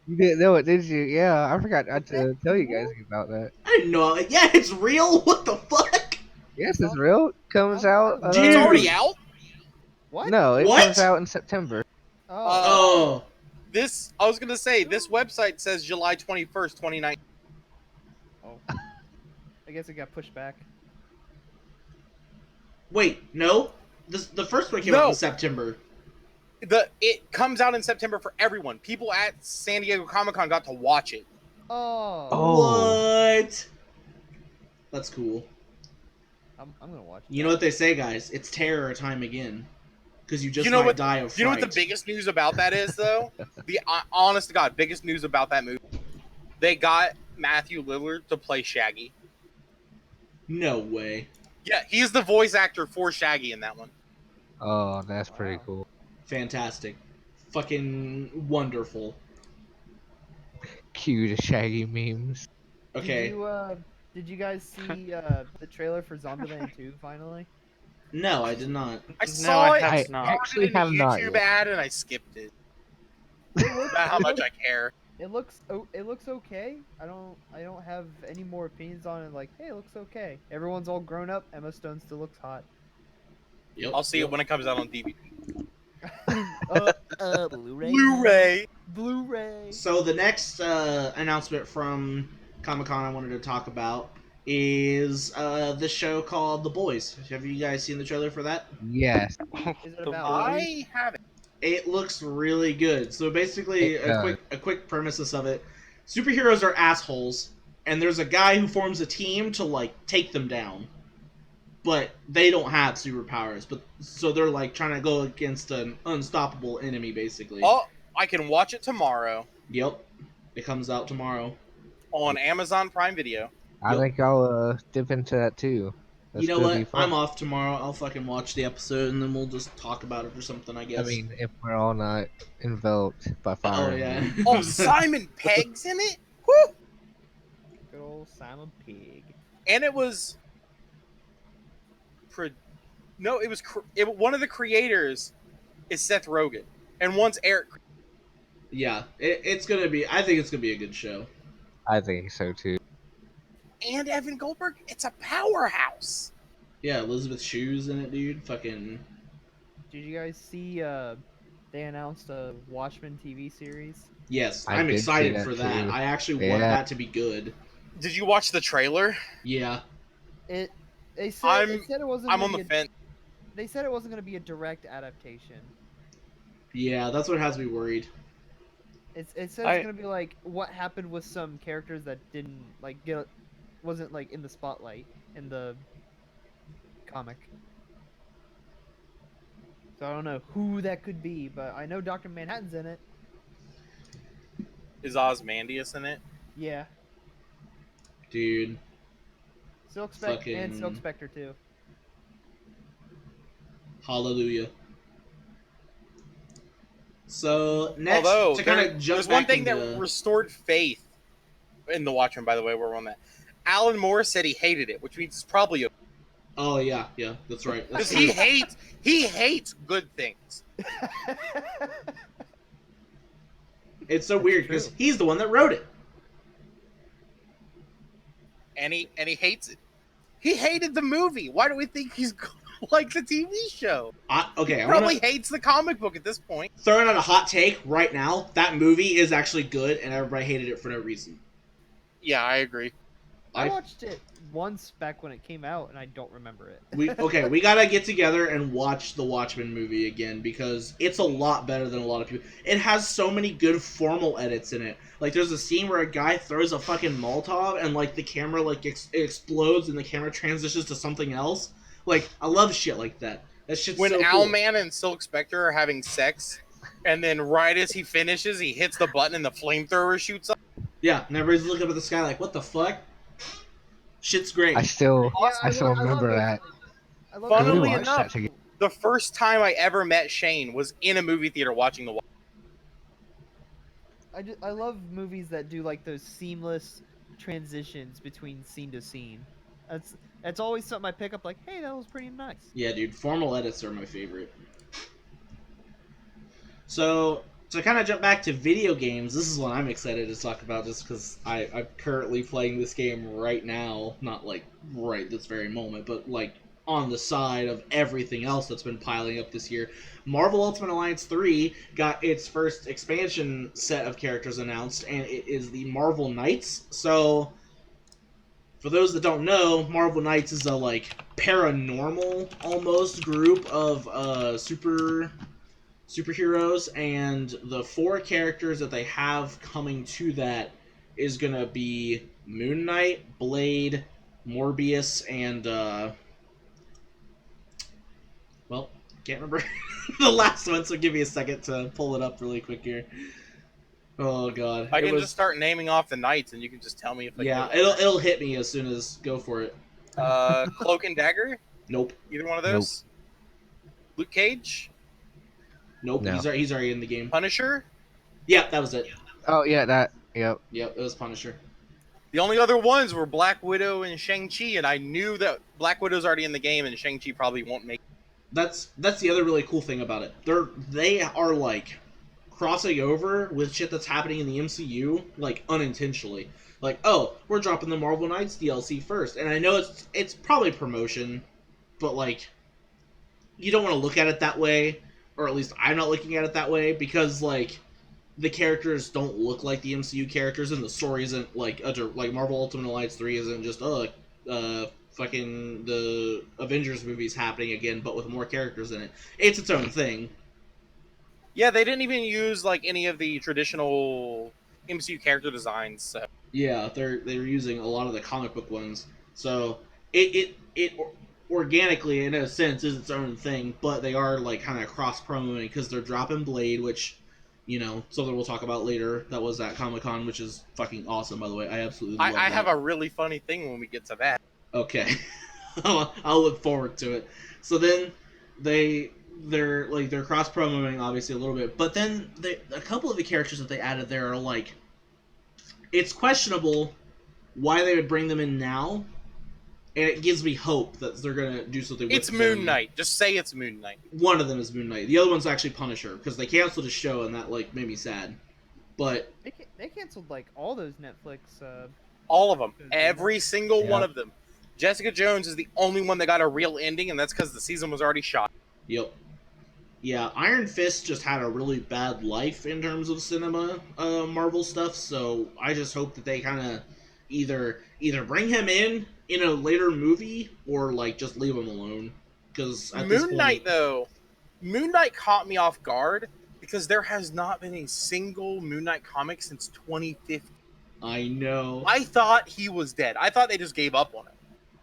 You didn't know it, did you? Yeah, I forgot to tell you guys about that. I didn't know. Yeah, it's real. What the fuck? Yes, it's real. Comes out. Dude. It's already out. What? No, it What? comes out in September. Oh. Oh, I was gonna say, this website says July 21st, 2019. Oh. I guess it got pushed back. wait, no. The first one came out No. in September. It comes out in September for everyone. People at San Diego Comic-Con got to watch it. Oh. Oh. What? That's cool. I'm gonna watch. You know what they say, guys? It's terror time again. Because you just You know might what- die of fright. You know what the biggest news about that is, though? The honest to God, biggest news about that movie. They got Matthew Lillard to play Shaggy. No way. Yeah, he's the voice actor for Shaggy in that one. Oh, that's pretty Wow. cool. Fantastic. Fucking wonderful. Cue to Shaggy memes. Okay. Did you guys see the trailer for Zombieland 2 finally? No, I did not. I saw I it. have I not. actually in a have not YouTube yet. ad and I skipped it. About how much I care. It looks okay. I don't have any more opinions on it. Like, hey, it looks okay. Everyone's all grown up. Emma Stone still looks hot. Yep. I'll see it when it comes out on DVD. Blu-ray. Blu-ray. Blu-ray. So the next announcement from Comic-Con I wanted to talk about is this show called The Boys. Have you guys seen the trailer for that? Yes. Is it The about? I haven't. It looks really good. So basically, It does. a quick premises of it: superheroes are assholes, and there's a guy who forms a team to like take them down, but they don't have superpowers. But so they're like trying to go against an unstoppable enemy, basically. Oh, I can watch it tomorrow Yep, it comes out tomorrow. on Amazon Prime Video. I Yep. think I'll dip into that too. You know gonna be what? fun. I'm off tomorrow. I'll fucking watch the episode and then we'll just talk about it or something. I guess. I mean, if we're all not enveloped by fire. oh yeah. Oh, Simon Pegg's in it? Woo! Good old Simon Pegg. And it was... one of the creators is Seth Rogen. And once Eric, Yeah, it's gonna be. I think it's gonna be a good show. I think so too. and Evan Goldberg, it's a powerhouse. Yeah, Elizabeth Shue's in it, dude. Fucking. Did you guys see? They announced a Watchmen TV series. Yes, I I'm did see excited that for that. too. I actually want Yeah. that to be good. Did you watch the trailer? Yeah. They said it wasn't. I'm gonna on the be a- fence. They said it wasn't going to be a direct adaptation. Yeah, that's what has me worried. It says it's going to be like what happened with some characters that didn't wasn't like in the spotlight in the comic. So I don't know who that could be, but I know Dr. Manhattan's in it. Is Ozymandias in it? Yeah, Dude. Silk Spectre and Silk Fucking- Spectre too. Hallelujah. So next, Although to kind of jump there's back one thing into... that restored faith in the Watchmen. By the way, we're on that. Alan Moore said he hated it, which means it's probably Oh yeah, that's right. That's because true. he hates good things, It's so weird because true. he's the one that wrote it. and he hates it. He hated the movie. Why do we think he's gonna like the TV show? I Probably want hates the comic book at this point. to throw out a hot take right now. That movie is actually good, and everybody hated it for no reason. Yeah, I agree. I watched it once back when it came out, and I don't remember it. We gotta get together and watch the Watchmen movie again because it's a lot better than a lot of people. It has so many good formal edits in it. Like there's a scene where a guy throws a fucking Molotov and like the camera like explodes and the camera transitions to something else. Like I love shit like that. That shit's When so cool. Owlman and Silk Spectre are having sex, and then right as he finishes, he hits the button and the flamethrower shoots up. Yeah, and everybody's looking up at the sky like, what the fuck? Shit's great. I still Yeah, I love remember those- that. I love Funnily those- We watched enough, that together. The first time I ever met Shane was in a movie theater watching the. I love movies that do like those seamless transitions between scene to scene. That's always something I pick up. Like, hey, that was pretty nice. Yeah, dude, formal edits are my favorite. So, to kind of jump back to video games, this is what I'm excited to talk about just because I'm currently playing this game right now. Not like right this very moment, but like on the side of everything else that's been piling up this year. Marvel Ultimate Alliance 3 got its first expansion set of characters announced, and it is the Marvel Knights. So, for those that don't know, Marvel Knights is a like paranormal almost group of superheroes, and the 4 characters that they have coming to that is gonna be Moon Knight, Blade, Morbius, and well, can't remember the last one, so give me a second to pull it up really quick here. Oh god. I can just start naming off the knights, and you can just tell me if. Yeah, it'll hit me as soon as go for it. Cloak and Dagger. Nope. Either one of those. Luke Cage. Nope. No. He's already in the game. Punisher. Yeah, that was it. Oh yeah, that. Yep. Yep, it was Punisher. The only other ones were Black Widow and Shang-Chi, and I knew that Black Widow's already in the game, and Shang-Chi probably won't make. That's the other really cool thing about it. They are like crossing over with shit that's happening in the MCU, like unintentionally. Like, oh, we're dropping the Marvel Knights DLC first, and I know it's probably promotion, but like, you don't want to look at it that way, or at least I'm not looking at it that way because like the characters don't look like the MCU characters, and the story isn't like like Marvel Ultimate Alliance 3 isn't just fucking the Avengers movies happening again, but with more characters in it. It's its own thing. Yeah, they didn't even use like any of the traditional MCU character designs. So. Yeah, they're using a lot of the comic book ones, so it organically in a sense is its own thing, but they are like kind of cross promoting because they're dropping Blade, which, you know, something we'll talk about later. That was at Comic-Con, which is fucking awesome, by the way. I absolutely love that. I have a really funny thing when we get to that. Okay. I'll look forward to it. So then they're cross promoting obviously a little bit, but then a couple of the characters that they added there are like, it's questionable why they would bring them in now, and it gives me hope that they're gonna do something. It's with Moon him. Knight. Just say it's Moon Knight. One of them is Moon Knight. The other one's actually Punisher because they canceled his show and that like made me sad. But They canceled like all those Netflix. All of them. Because- Every single Yeah. one of them. Jessica Jones is the only one that got a real ending, and that's because the season was already shot. yep, yeah, Iron Fist just had a really bad life in terms of cinema, Marvel stuff. So I just hope that they kind of either bring him in a later movie or like just leave him alone. Because Moon Knight, though, Moon Knight caught me off guard because there has not been a single Moon Knight comic since 2015. I know, I thought he was dead. I thought they just gave up on him.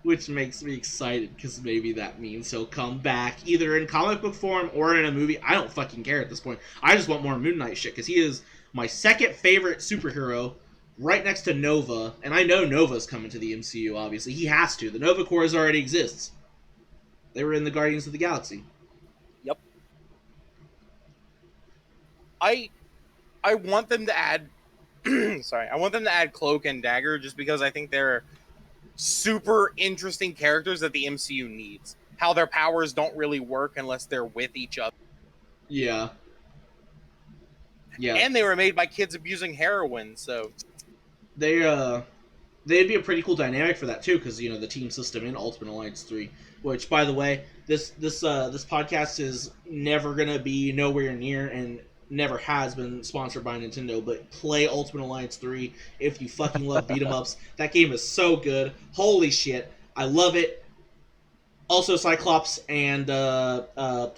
which makes me excited because maybe that means he'll come back either in comic book form or in a movie. I don't fucking care at this point. I just want more Moon Knight shit because he is my second favorite superhero, right next to Nova, and I know Nova's coming to the MCU. Obviously, he has to. The Nova Corps already exists. They were in the Guardians of the Galaxy. Yep. I want them to add sorry, I want them to add Cloak and Dagger just because I think they're super interesting characters that the MCU needs. How their powers don't really work unless they're with each other. Yeah. Yeah. And they were made by kids abusing heroin, so They'd be a pretty cool dynamic for that too, because the team system in Ultimate Alliance 3. Which, by the way, this podcast is never gonna be nowhere near and never has been sponsored by Nintendo. But play Ultimate Alliance 3 if you fucking love beat 'em ups. That game is so good. Holy shit, I love it. Also, Cyclops and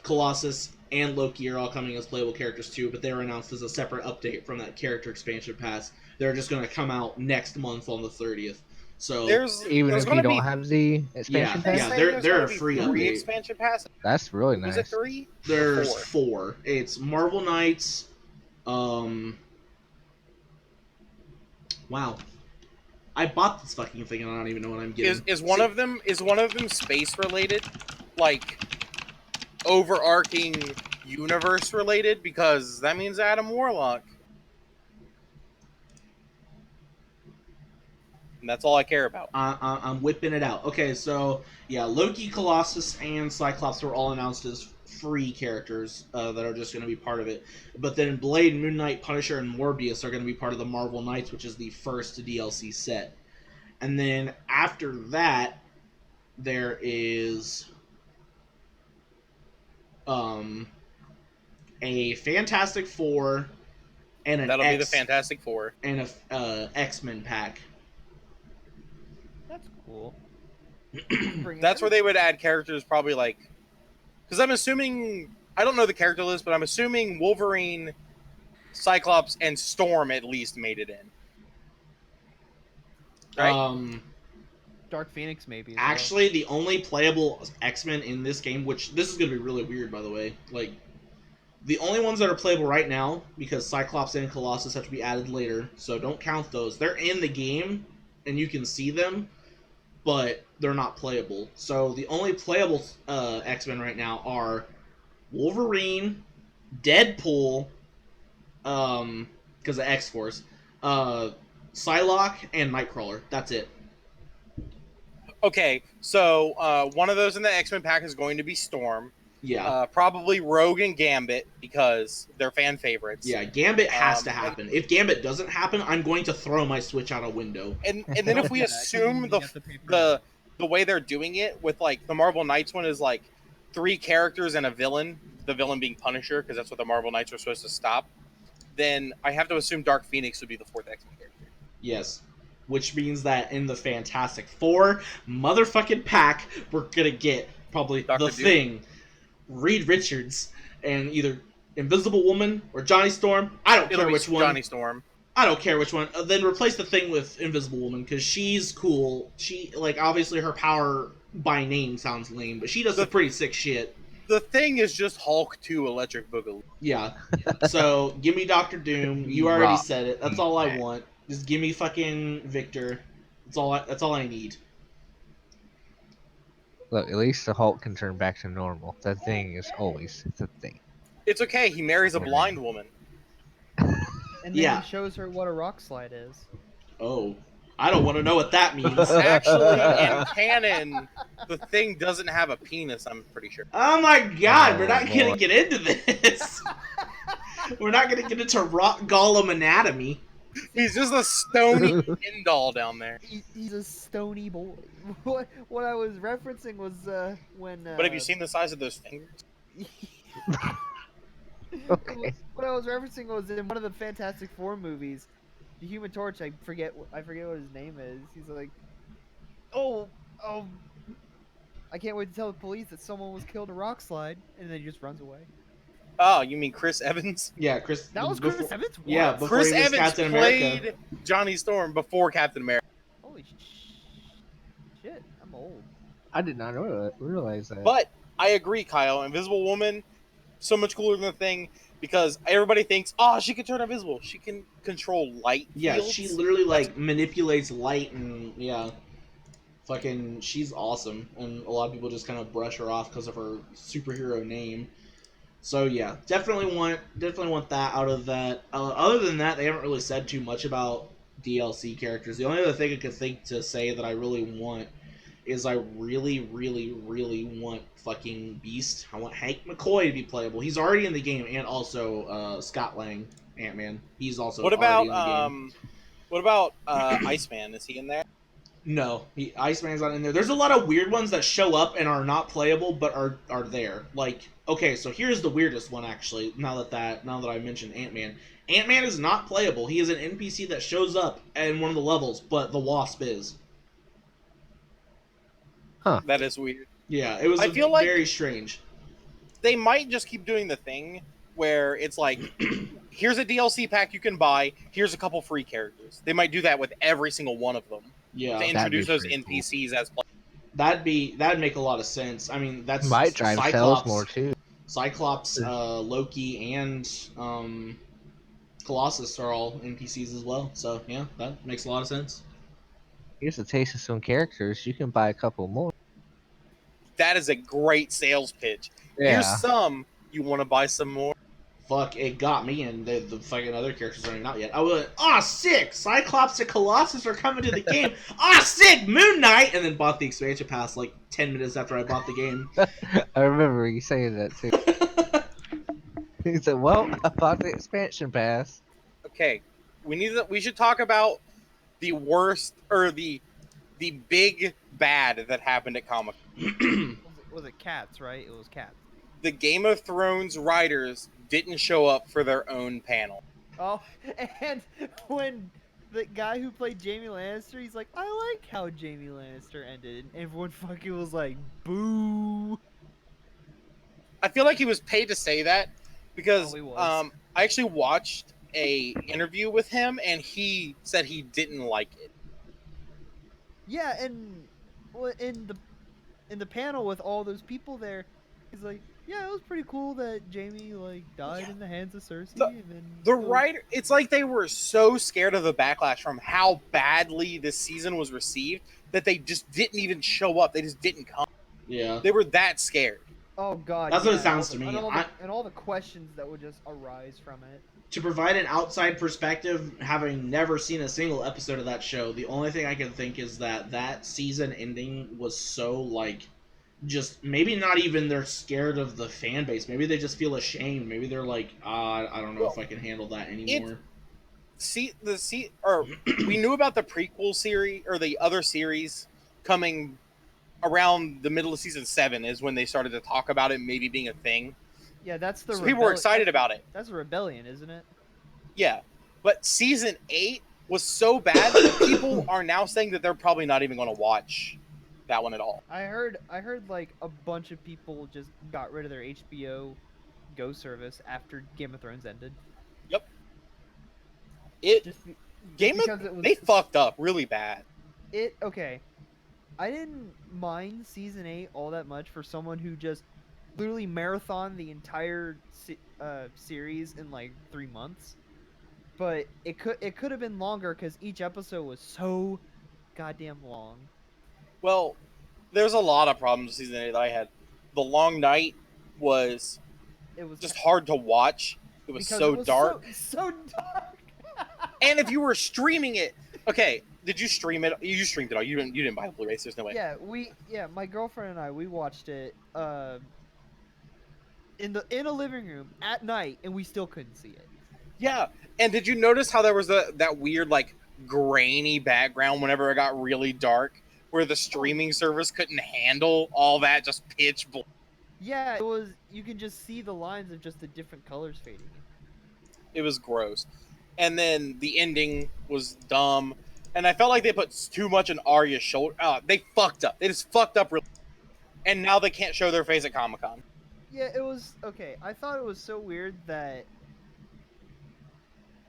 Colossus and Loki are all coming as playable characters too, but they were announced as a separate update from that character expansion pass. They're just going to come out next month on the 30th. So Even there's if you gonna don't be, have the expansion Yeah, pass? they're a free three update. expansion passes. That's really Was nice. it 3? There's Four. 4. It's Marvel Knights. Wow. I bought this fucking thing and I don't even know what I'm getting. Is one of them space related, like overarching universe related? Because that means Adam Warlock. And that's all I care about. I'm whipping it out. Okay, so yeah, Loki, Colossus, and Cyclops were all announced as free characters that are just going to be part of it. But then Blade, Moon Knight, Punisher, and Morbius are going to be part of the Marvel Knights, which is the first DLC set. And then after that, there is a Fantastic Four and an That'll be the Fantastic Four. and a X-Men pack. That's cool. That's where they would add characters, probably like, because I'm assuming, I don't know the character list, but I'm assuming Wolverine, Cyclops, and Storm at least made it in. Right? Dark Phoenix maybe. as well. Actually, the only playable X-Men in this game, which this is going to be really weird, by the way, like, the only ones that are playable right now, because Cyclops and Colossus have to be added later, so don't count those. They're in the game, and you can see them, but they're not playable. So the only playable X-Men right now are Wolverine, Deadpool, because of X-Force, Psylocke, and Nightcrawler. That's it. Okay, so one of those in the X-Men pack is going to be Storm. Yeah. Probably Rogue and Gambit, because they're fan favorites. Yeah, Gambit has to happen. If Gambit doesn't happen, I'm going to throw my Switch out a window. And then if we Yeah, assume you have to pay for the way they're doing it with like the Marvel Knights one is like 3 characters and a villain, the villain being Punisher, because that's what the Marvel Knights were supposed to stop, then I have to assume Dark Phoenix would be the 4th X-Men character. Yes. Which means that in the Fantastic Four motherfucking pack, we're gonna get probably Dr. the Doom. Thing, Reed Richards, and either Invisible Woman or Johnny Storm. I don't It'll care be which one. Johnny Storm. I don't care which one. Then replace the Thing with Invisible Woman because she's cool. She like obviously her power by name sounds lame, but she does some pretty sick shit. The Thing is just Hulk 2 Electric Boogaloo. Yeah. So give me Doctor Doom. You already Rock. said it. That's all I want. Just give me fucking Victor. That's all I need. Look, at least the Hulk can turn back to normal. That Thing is always the Thing. It's okay, he marries a blind woman. And then Yeah. he shows her what a rock slide is. Oh. I don't want to know what that means. Actually, in canon, the thing doesn't have a penis, I'm pretty sure. Oh my god, we're Oh, not going boy. to get into this. We're not going to get into rock golem anatomy. He's just a stony pin doll down there. He's a stony boy. What I was referencing was when. But have you seen the size of those fingers? Okay. What I was referencing was in one of the Fantastic Four movies, the Human Torch. I forget what his name is. He's like, oh, I can't wait to tell the police that someone was killed in a rock slide, and then he just runs away. Oh, you mean Chris Evans? Yeah, Chris. That was Chris Evans. What? Yeah, before Chris he was Evans Captain played America. Johnny Storm before Captain America. Holy shit! I'm old. I did not realize that. But I agree, Kyle. Invisible Woman, so much cooler than the Thing, because everybody thinks, oh, she can turn invisible. She can control light Yeah, fields. she literally like manipulates light and yeah, fucking, she's awesome. And a lot of people just kind of brush her off because of her superhero name. So yeah, definitely want that out of that. Other than that, they haven't really said too much about DLC characters. The only other thing I could think to say that I really want is I really, really, really want fucking Beast. I want Hank McCoy to be playable. He's already in the game, and also Scott Lang, Ant-Man. He's also What already about in the game. what about Iceman? Is he in there? No, Iceman's not in there. There's a lot of weird ones that show up and are not playable, but are there. Like, okay, so here's the weirdest one actually. Now that I mentioned Ant-Man, Ant-Man is not playable. He is an NPC that shows up in one of the levels, but the Wasp is. That is weird. Yeah, it was I feel like very strange. They might just keep doing the thing where it's like, here's a DLC pack you can buy. Here's a couple free characters. They might do that with every single one of them Yeah, to introduce those pretty cool. NPCs as players. that'd make a lot of sense. I mean, that's Might drive sales more too. Cyclops, Loki, and Colossus are all NPCs as well. So yeah, that makes a lot of sense. Here's a taste of some characters. You can buy a couple more. That is a great sales pitch. Yeah. Here's some. You want to buy some more? Fuck, it got me, and the fucking other characters aren't out yet. I was like, aw, sick! Cyclops and Colossus are coming to the game. Aw, sick! Moon Knight! And then bought the expansion pass like 10 minutes after I bought the game. I remember you saying that too. He said, "Well, I bought the expansion pass." Okay, we should talk about the worst or the big bad that happened at Comic. Was it Cats? Right? It was Cats. The Game of Thrones writers didn't show up for their own panel. Oh, and when the guy who played Jaime Lannister, he's like, I like how Jaime Lannister ended, and everyone fucking was like, boo. I feel like he was paid to say that because Oh, he was. I actually watched a interview with him and he said he didn't like it. Yeah, and in the panel with all those people there, he's like, yeah, it was pretty cool that Jaime like died in the hands of Cersei. And then The writer, it's like they were so scared of the backlash from how badly this season was received that they just didn't even show up. They just didn't come. Yeah. They were that scared. Oh god, That's what it yeah, sounds and to all me. the- and all the questions that would just arise from it. To provide an outside perspective, having never seen a single episode of that show, the only thing I can think is that season ending was so, like, just maybe not even they're scared of the fan base. Maybe they just feel ashamed. Maybe they're like, I don't know if I can handle that anymore. We knew about the prequel series or the other series coming around the middle of season 7 is when they started to talk about it maybe being a thing. Yeah, that's the. So people were excited about it. That's a rebellion, isn't it? Yeah, but season 8 was so bad that people are now saying that they're probably not even going to watch that one at all. I heard like a bunch of people just got rid of their HBO Go service after Game of Thrones ended. Yep. Because it was They fucked up really bad. okay. I didn't mind season 8 all that much for someone who just literally marathon the entire series in like 3 months. But it could have been longer because each episode was so goddamn long. Well, there's a lot of problems with season 8 that I had. The long night was It was just hard to watch. It was because so it was dark. So dark. And if you were streaming it, Okay, did you stream it? You streamed it all. You didn't buy the Blu-rays. There's no way. Yeah, my girlfriend and I, we watched it in a living room at night, and we still couldn't see it. Yeah, and did you notice how there was that weird like grainy background whenever it got really dark, where the streaming service couldn't handle all that just pitch black? Yeah, it was. You can just see the lines of just the different colors fading in. It was gross. And then the ending was dumb, and I felt like they put too much on Arya's shoulder. They fucked up. They just fucked up really. And now they can't show their face at Comic-Con. Yeah, it was okay. I thought it was so weird that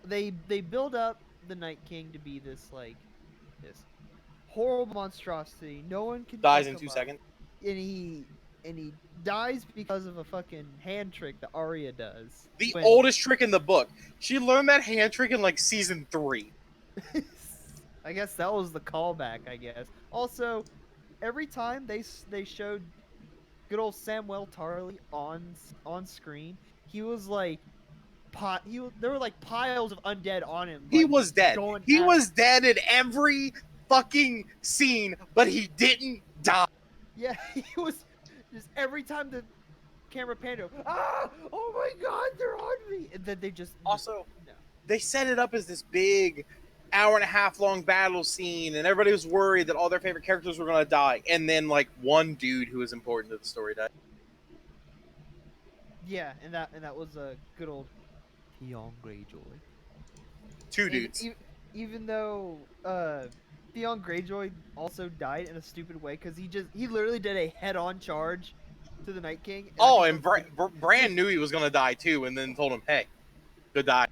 they build up the Night King to be this horrible monstrosity. No one can Dies fuck in him 2 up. seconds. And he dies because of a fucking hand trick that Arya does. The oldest trick in the book. She learned that hand trick in like season 3. I guess that was the callback. I guess. Also, every time they showed good old Samwell Tarly on screen, he was like, there were like piles of undead on him. He like, was dead. going He at it. was dead in every fucking scene, but he didn't die. Yeah, he was just every time the camera panned over. Oh my God, they're on me! And then they just Also, no. they set it up as this big hour-and-a-half long battle scene, and everybody was worried that all their favorite characters were going to die. And then, like, one dude who was important to the story died. Yeah, and that was a good old Theon Greyjoy. Two dudes. Even though Theon Greyjoy also died in a stupid way because he literally did a head-on charge to the Night King. And Bran knew he was going to die too, and then told him, "Hey, good die."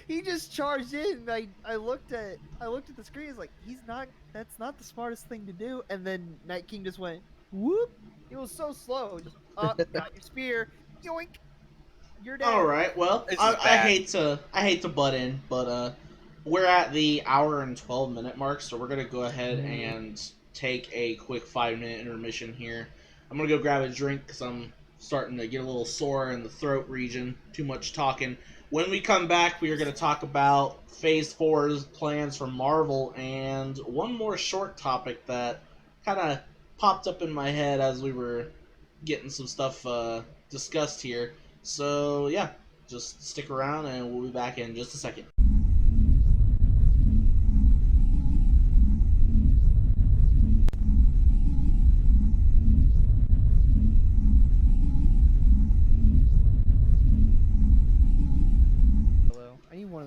He just charged in. I looked at the screen. It's like that's not the smartest thing to do. And then Night King just went whoop. It was so slow. Just got your spear. Yoink. You're dead. All right. Well, I hate to butt in, but we're at the hour and 12-minute mark, so we're gonna go ahead and take a quick 5-minute intermission here. I'm gonna go grab a drink because I'm starting to get a little sore in the throat region. Too much talking. When we come back, we are going to talk about Phase 4's plans for Marvel and one more short topic that kind of popped up in my head as we were getting some stuff discussed here. So, yeah, just stick around and we'll be back in just a second.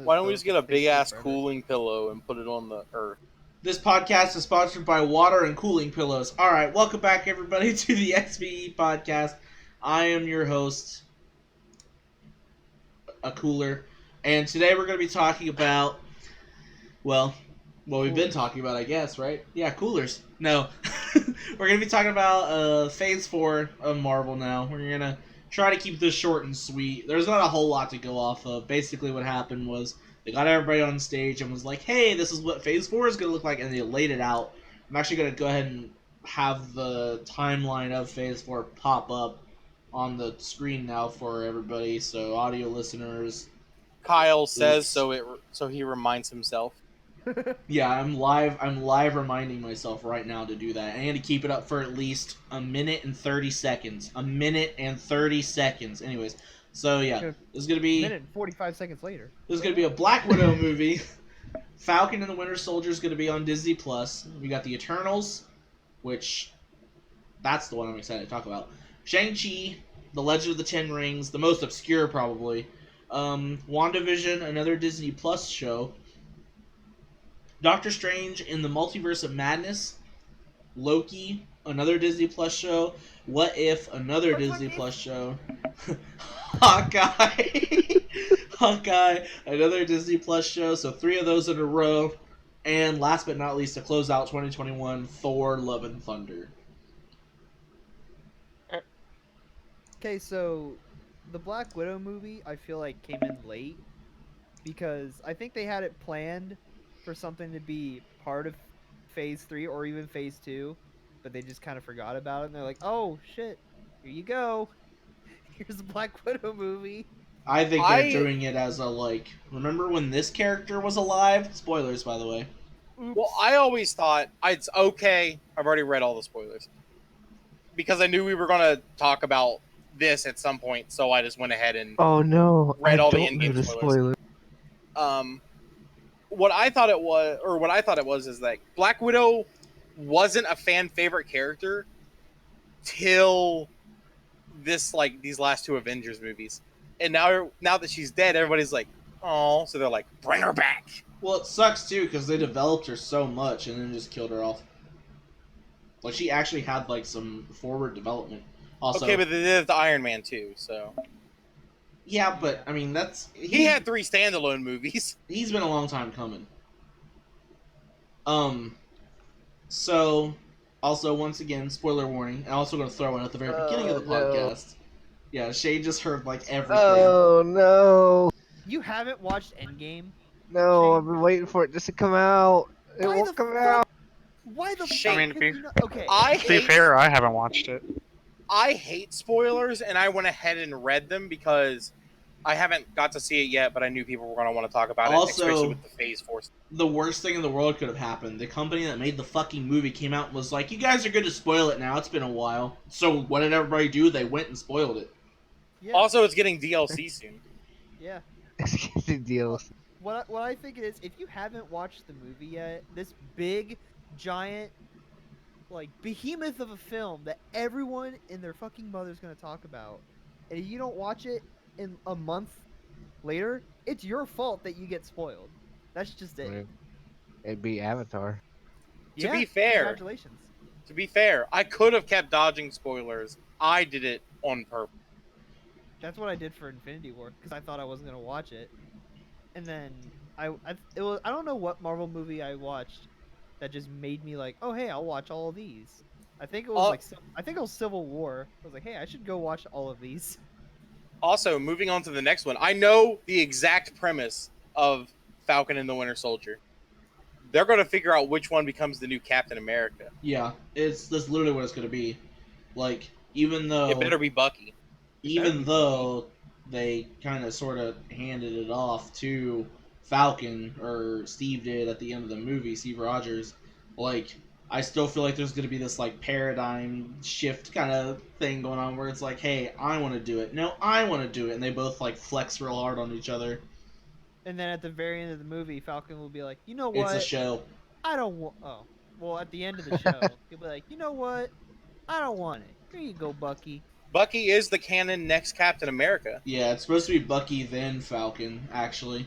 Why don't we just get a big-ass cooling pillow and put it on the earth? This podcast is sponsored by Water and Cooling Pillows. All right, welcome back, everybody, to the XVE Podcast. I am your host, A Cooler, and today we're going to be talking about, well, what we've been talking about, I guess, right? Yeah, coolers. No. We're going to be talking about Phase 4 of Marvel now. We're going to try to keep this short and sweet. There's not a whole lot to go off of. Basically what happened was they got everybody on stage and was like, hey, this is what Phase 4 is going to look like, and they laid it out. I'm actually going to go ahead and have the timeline of Phase 4 pop up on the screen now for everybody, so audio listeners. Kyle says so he reminds himself. Yeah, I'm live reminding myself right now to do that. I need to keep it up for at least a minute and 30 seconds. A minute and 30 seconds. Anyways, so yeah, this is going to be... A minute and 45 seconds later. This is going to be a Black Widow movie. Falcon and the Winter Soldier is going to be on Disney+. We got the Eternals, which... that's the one I'm excited to talk about. Shang-Chi, The Legend of the Ten Rings, the most obscure probably. WandaVision, another Disney Plus show. Doctor Strange in the Multiverse of Madness. Loki, another Disney Plus show. What If, another Disney Plus show. Hawkeye. Hawkeye, another Disney Plus show. So 3 of those in a row. And last but not least, to close out 2021, Thor, Love and Thunder. Okay, so the Black Widow movie, I feel like came in late because I think they had it planned for something to be part of Phase 3 or even Phase 2, but they just kind of forgot about it, and they're like, oh, shit, here you go. Here's the Black Widow movie. I think they're doing it as a, like, remember when this character was alive? Spoilers, by the way. Oops. Well, I always thought it's okay. I've already read all the spoilers because I knew we were going to talk about this at some point, so I just went ahead and Oh no, read I all the don't know in-game the spoilers. spoiler. What I thought it was is like Black Widow wasn't a fan favorite character till these last two Avengers movies, and now that she's dead, everybody's like, oh, so they're like, bring her back. Well, it sucks too because they developed her so much and then just killed her off. Like, she actually had like some forward development. Also, Okay, but they did it to Iron Man too, so yeah, but I mean he had 3 standalone movies. He's been a long time coming. So, also, once again, spoiler warning. I'm also going to throw in at the very beginning of the podcast. Yeah, Shay just heard, like, everything. Oh no, You haven't watched Endgame? no! Shane? I've been waiting for it just to come out. It Why won't the come fuck? out. Why the Shane, fuck? I mean, have to you be- not- Okay. To be fair, I haven't watched it. I hate spoilers, and I went ahead and read them because I haven't got to see it yet, but I knew people were going to want to talk about Also- it, especially with the Phase 4. The worst thing in the world could have happened. The company that made the fucking movie came out and was like, you guys are going to spoil it now. It's been a while. So, what did everybody do? They went and spoiled it. Yeah. Also, it's getting DLC soon. Yeah. It's getting deals. What I think it is, if you haven't watched the movie yet, this big, giant, like, behemoth of a film that everyone and their fucking mother's gonna talk about, and if you don't watch it in a month later, it's your fault that you get spoiled. That's just it. Right. It'd be Avatar. To Yeah, be fair, congratulations. I could have kept dodging spoilers. I did it on purpose. That's what I did for Infinity War because I thought I wasn't gonna watch it, and then I don't know what Marvel movie I watched that just made me like, oh hey, I'll watch all of these. I think it was I think it was Civil War. I was like, hey, I should go watch all of these. Also, moving on to the next one, I know the exact premise of Falcon and the Winter Soldier. They're going to figure out which one becomes the new Captain America. Yeah, that's literally what it's going to be. Like, even though... It better be Bucky. Even though they kind of sort of handed it off to Falcon, or Steve did at the end of the movie, Steve Rogers, like, I still feel like there's going to be this, like, paradigm shift kind of thing going on where it's like, hey, I want to do it. No, I want to do it. And they both, like, flex real hard on each other. And then at the very end of the movie, Falcon will be like, you know what? It's a show. I don't want. Oh, well, at the end of the show, he'll be like, you know what? I don't want it. Here you go, Bucky. Bucky is the canon next Captain America. Yeah, it's supposed to be Bucky then Falcon, actually.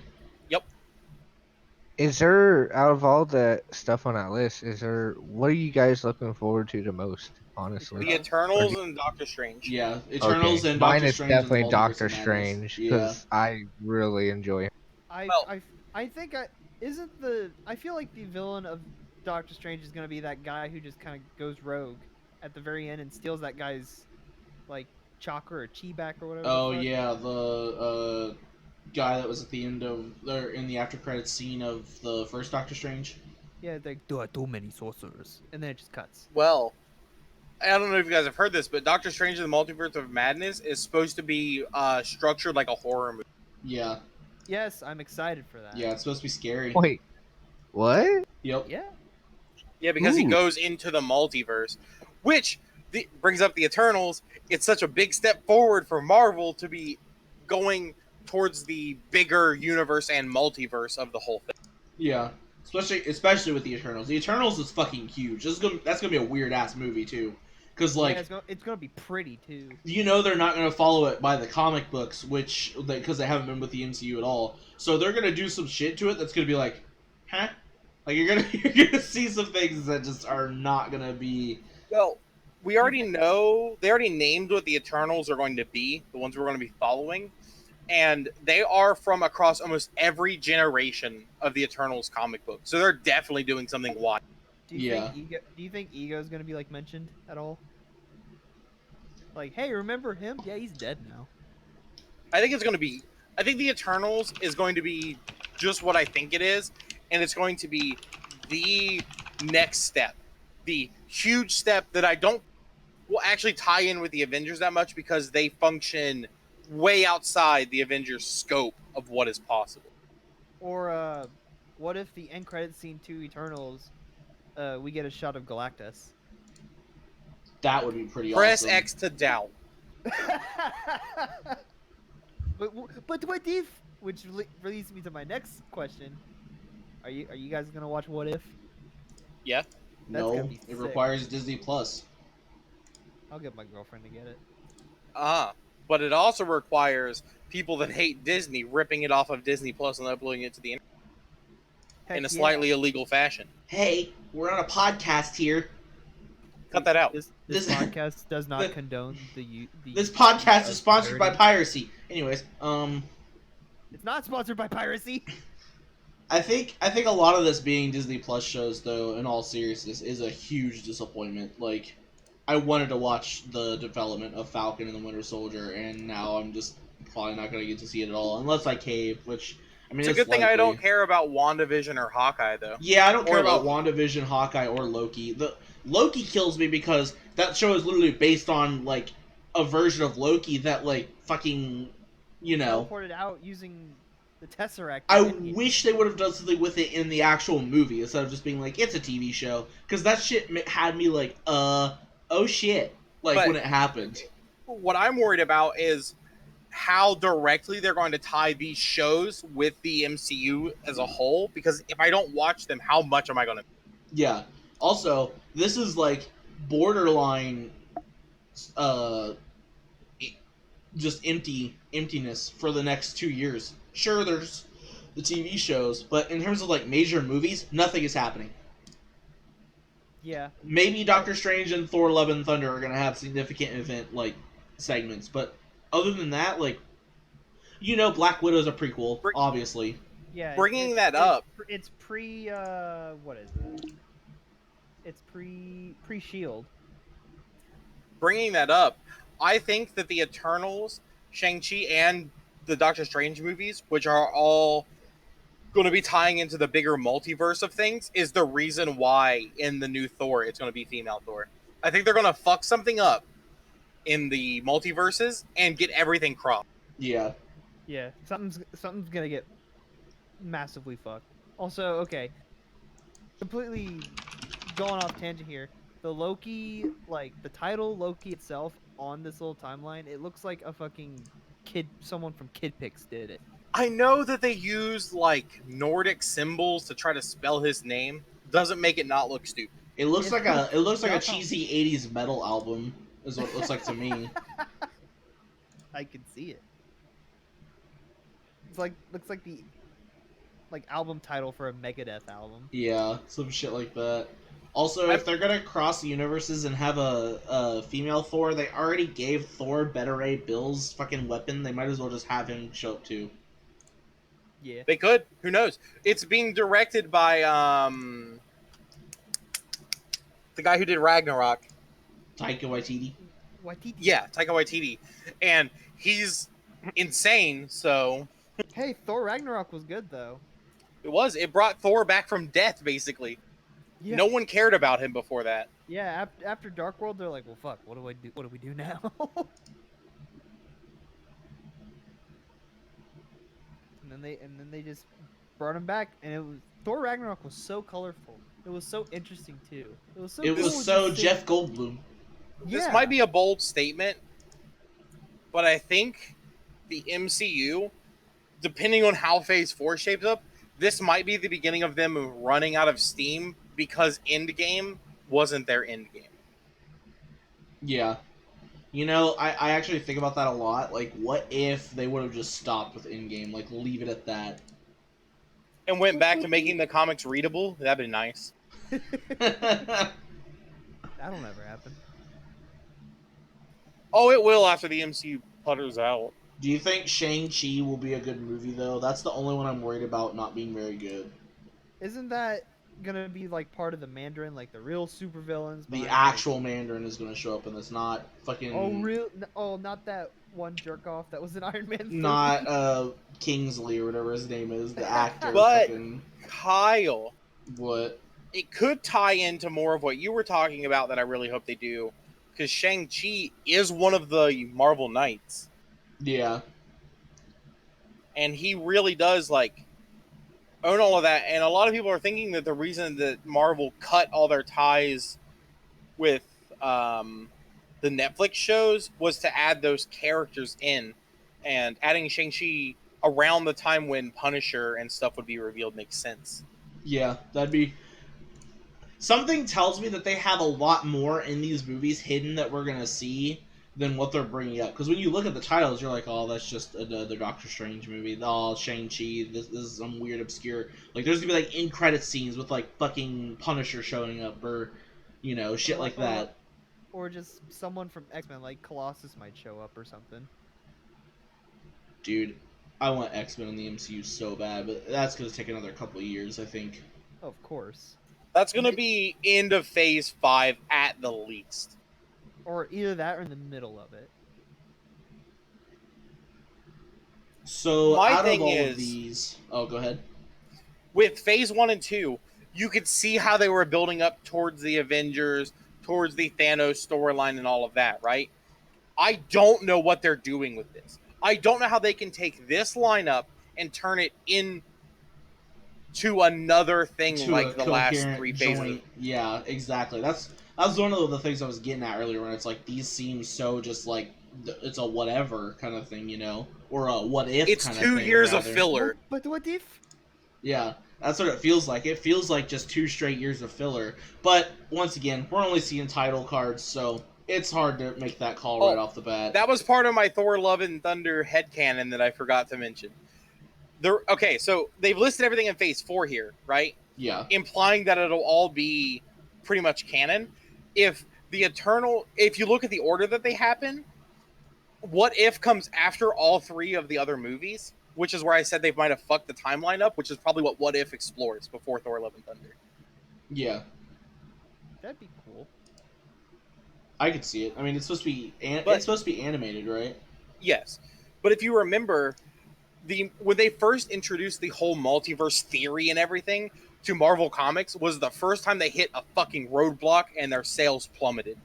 Is there, out of all the stuff on that list, what are you guys looking forward to the most, honestly? The Eternals and Doctor Strange. Yeah, Eternals Okay, and mine Doctor is Strange. and definitely the Multiverse Doctor of Madness. Strange, Yeah. because I really enjoy him. I think I feel like the villain of Doctor Strange is gonna be that guy who just kind of goes rogue at the very end and steals that guy's like chakra or chi back or whatever. Oh the fuck. yeah, the guy that was at the end of, or in the after credits scene of the first Doctor Strange. Yeah, like there are too many sorcerers, and then it just cuts. Well, I don't know if you guys have heard this, but Doctor Strange and the Multiverse of Madness is supposed to be structured like a horror movie. Yeah, Yes, I'm excited for that. yeah, it's supposed to be scary. Wait, what? Yep. Yeah. Yeah, because he Ooh. goes into the multiverse, which brings up the Eternals. It's such a big step forward for Marvel to be going towards the bigger universe and multiverse of the whole thing. Yeah, especially with the Eternals. The Eternals is fucking huge. That's gonna be a weird ass movie too, because like Yeah, it's gonna be pretty too. you know they're not gonna follow it by the comic books, which because they haven't been with the MCU at all. So they're gonna do some shit to it that's gonna be like, huh? Like you're gonna see some things that just are not gonna be. Well, we already know, they already named what the Eternals are going to be, the ones we're going to be following, and they are from across almost every generation of the Eternals comic book. So they're definitely doing something wild. Do you Yeah. think Ego is gonna be like mentioned at all? Like, hey, remember him? Yeah, he's dead now. I think the Eternals is going to be just what I think it is, and it's going to be the next step. The huge step that I don't will actually tie in with the Avengers that much because they function way outside the Avengers' scope of what is possible. Or what if the end credit scene to Eternals, we get a shot of Galactus? That would be pretty Press awesome. X to doubt. but what if? Which leads me to my next question. Are you guys gonna watch What If? Yeah. That's gonna No, be it sick. requires Disney Plus. I'll get my girlfriend to get it. But it also requires people that hate Disney ripping it off of Disney Plus and uploading it to the internet Heck in a yeah. slightly illegal fashion. Hey, we're on a podcast here. Cut that out. This This- podcast does not the- condone the This podcast of is sponsored by piracy. piracy. Anyways, It's not sponsored by piracy. I think a lot of this being Disney Plus shows, though, in all seriousness, is a huge disappointment. Like, I wanted to watch the development of Falcon and the Winter Soldier, and now I'm just probably not going to get to see it at all, unless I cave, which, I mean, It's a good thing I likely. don't care about WandaVision or Hawkeye, though. Yeah, I don't care Or about Loki. WandaVision, Hawkeye, or Loki. The Loki kills me because that show is literally based on, like, a version of Loki that, like, fucking, you know... Teleported out using the Tesseract. I didn't he? wish they would have done something with it in the actual movie instead of just being like, it's a TV show. Because that shit had me like, oh shit, like But- when it happened. What I'm worried about is how directly they're going to tie these shows with the MCU as a whole. Because if I don't watch them, how much am I going to... Yeah. Also, this is like borderline, just emptiness for the next 2 years. Sure, there's the TV shows, but in terms of like major movies, nothing is happening. Yeah. Maybe Doctor Strange and Thor: Love and Thunder are gonna have significant event like segments, but other than that, like, you know, Black Widow's a prequel, Br- obviously. Yeah. Bringing that up. It's pre. What is it? It's pre Shield. Bringing that up, I think that the Eternals, Shang-Chi, and the Doctor Strange movies, which are all going to be tying into the bigger multiverse of things, is the reason why in the new Thor it's going to be female Thor. I think they're going to fuck something up in the multiverses and get everything cropped. Yeah. Yeah. Something's gonna get massively fucked. Also, okay. Completely going off tangent here. The Loki, like the title Loki itself on this little timeline, it looks like a fucking someone from Kid Pix did it. I know that they use like Nordic symbols to try to spell his name. Doesn't make it not look stupid. It looks like a Dumb. cheesy 80s metal album is what it looks like to me. I can see it. It's like looks like the album title for a Megadeth album. Yeah, some shit like that. Also, if they're gonna cross universes and have a female Thor, they already gave Thor Beta Ray Bill's fucking weapon. They might as well just have him show up too. Yeah. They could. Who knows? It's being directed by the guy who did Ragnarok. Taika Waititi. Waititi. Yeah, Taika Waititi, and he's insane. So Hey, Thor Ragnarok was good though. it brought Thor back from death, basically. Yeah. No one cared about him before that. Yeah. After Dark World, they're like, well, fuck. What do I do? What do we do now? and then they just brought him back, and it was Thor Ragnarok was so colorful. It was so interesting too. It was so. It cool was just so seeing- Jeff Goldblum. Yeah. This might be a bold statement, but I think the MCU, depending on how Phase 4 shapes up, this might be the beginning of them running out of steam because Endgame wasn't their Endgame. Yeah. You know, I actually think about that a lot. Like, what if they would have just stopped with Endgame? Like, leave it at that. And went back to making the comics readable? That'd be nice. That'll never happen. Oh, it will after the MCU putters out. Do you think Shang-Chi will be a good movie, though? That's the only one I'm worried about not being very good. Isn't that gonna be like part of the Mandarin, like the real supervillains? The behind, actual Mandarin is going to show up in this, not fucking... not that one jerk off that was in Iron Man 3. Not, Kingsley or whatever his name is, the actor. But- fucking... Kyle, What? it could tie into more of what you were talking about that I really hope they do. Because Shang-Chi is one of the Marvel Knights. Yeah. And he really does like own all of that. And a lot of people are thinking that the reason that Marvel cut all their ties with the Netflix shows was to add those characters in, and adding Shang-Chi around the time when Punisher and stuff would be revealed makes sense. Yeah, that'd be... Something tells me that they have a lot more in these movies hidden that we're going to see than what they're bringing up. Because when you look at the titles, you're like, oh, that's just another Doctor Strange movie. Oh, Shang-Chi, this is some weird, obscure... Like, there's going to be, like, in-credit scenes with, like, fucking Punisher showing up, or, you know, shit like that. Or just someone from X-Men, like Colossus might show up or something. Dude, I want X-Men in the MCU so bad, but that's going to take another couple of years, I think. Of course. That's going to be end of Phase 5 at the least. Or either that or in the middle of it. So, My out thing of all is- of these... Oh, go ahead. With Phase 1 and 2, you could see how they were building up towards the Avengers, towards the Thanos storyline and all of that, right? I don't know what they're doing with this. I don't know how they can take this lineup and turn it into another thing To like a the last coherent 3 phases. joint. Yeah, exactly. That was one of the things I was getting at earlier, when it's like, these seem so just like, it's a whatever kind of thing, you know? Or a what if It's kind of 2 thing, years of rather. filler. But what if? Yeah, that's what it feels like. It feels like just 2 straight years of filler. But, once again, we're only seeing title cards, so it's hard to make that call right off the bat. That was part of my Thor Love and Thunder headcanon that I forgot to mention. Okay, so they've listed everything in Phase 4 here, right? Yeah. Implying that it'll all be pretty much canon. If you look at the order that they happen, What If comes after all 3 of the other movies, which is where I said they might have fucked the timeline up, which is probably what If explores before Thor Love and Thunder. Yeah. That'd be cool. I could see it. I mean, it's supposed to be animated, right? Yes. But if you remember, when they first introduced the whole multiverse theory and everything to Marvel Comics was the first time they hit a fucking roadblock and their sales plummeted.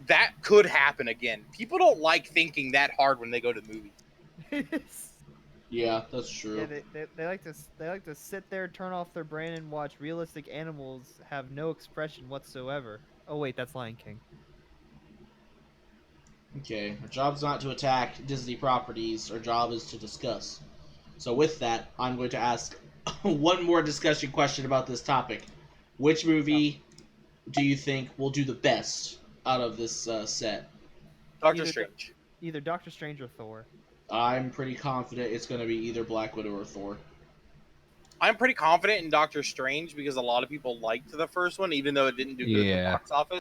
That could happen again. People don't like thinking that hard when they go to movies. Yeah, that's true. Yeah, they like to sit there, turn off their brain, and watch realistic animals have no expression whatsoever. Oh wait, that's Lion King. Okay, our job's not to attack Disney properties, our job is to discuss. So with that, I'm going to ask one more discussion question about this topic. Which movie do you think will do the best out of this set? Doctor Strange. Either Doctor Strange or Thor. I'm pretty confident it's going to be either Black Widow or Thor. I'm pretty confident in Doctor Strange because a lot of people liked the first one, even though it didn't do good at the box office.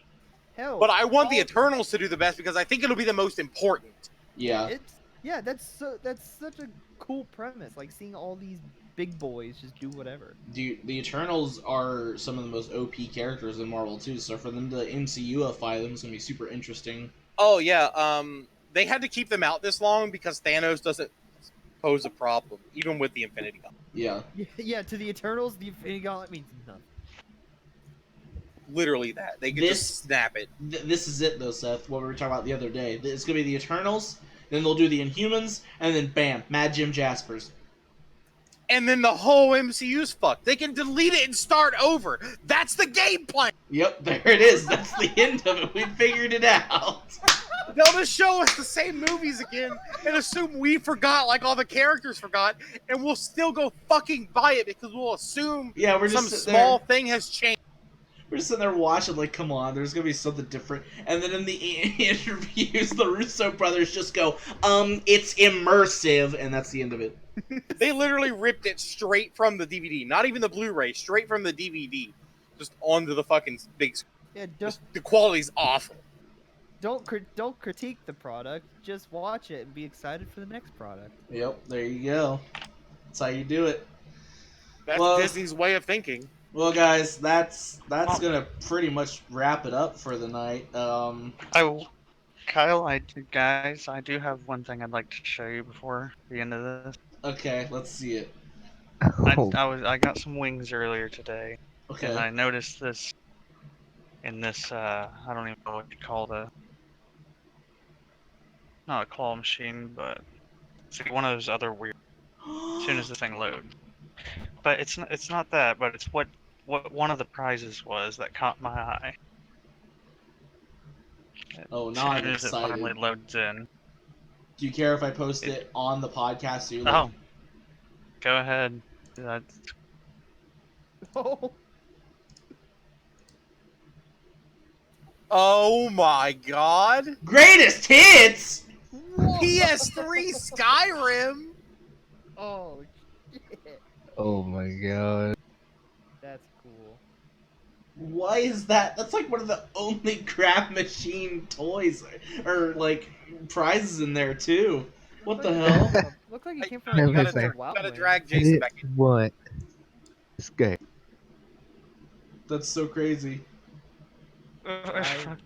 Hell, But I want the Eternals to do the best because I think it'll be the most important. Yeah. That's such a cool premise. Like seeing all these big boys just do whatever. The Eternals are some of the most OP characters in Marvel too, so for them to MCUify them is going to be super interesting. Oh yeah, they had to keep them out this long because Thanos doesn't pose a problem, even with the Infinity Gauntlet. Yeah. Yeah, to the Eternals, the Infinity Gauntlet means nothing. Literally that. They could just snap it. This is it though, Seth, what we were talking about the other day. It's going to be the Eternals, then they'll do the Inhumans, and then bam, Mad Jim Jaspers. And then the whole MCU's fucked. They can delete it and start over. That's the game plan. Yep, there it is. That's the end of it. We figured it out. They'll just show us the same movies again and assume we forgot like all the characters forgot, and we'll still go fucking buy it because we'll assume we're some just small thing has changed. We're just sitting there watching, like, come on, there's gonna be something different. And then in the interviews, the Russo brothers just go, it's immersive, and that's the end of it. They literally ripped it straight from the DVD, not even the Blu-ray, straight from the DVD, just onto the fucking big screen. Yeah, the quality's awful. Don't critique the product. Just watch it and be excited for the next product. Yep, there you go. That's how you do it. That's Disney's way of thinking. Well, guys, that's gonna pretty much wrap it up for the night. Kyle, I do have one thing I'd like to show you before the end of this. Okay, let's see it. I got some wings earlier today. Okay. And I noticed this in this I don't even know what you call not a claw machine, but it's like one of those other weird. As soon as the thing loads, but it's not that, but it's what one of the prizes was that caught my eye. Oh, As now I'm soon as it finally excited. loads in. Do you care if I post it on the podcast too? Like, Oh, go ahead. That's Oh, Oh my god! greatest hits. PS3 Skyrim! oh shit. Oh my god. That's cool. Why is that? That's like one of the only crab machine toys or like prizes in there too. What the hell? Looked like it came You from a gotta- beautiful you wild Gotta land. drag I Jason didn't back in. want this game. That's so crazy. I-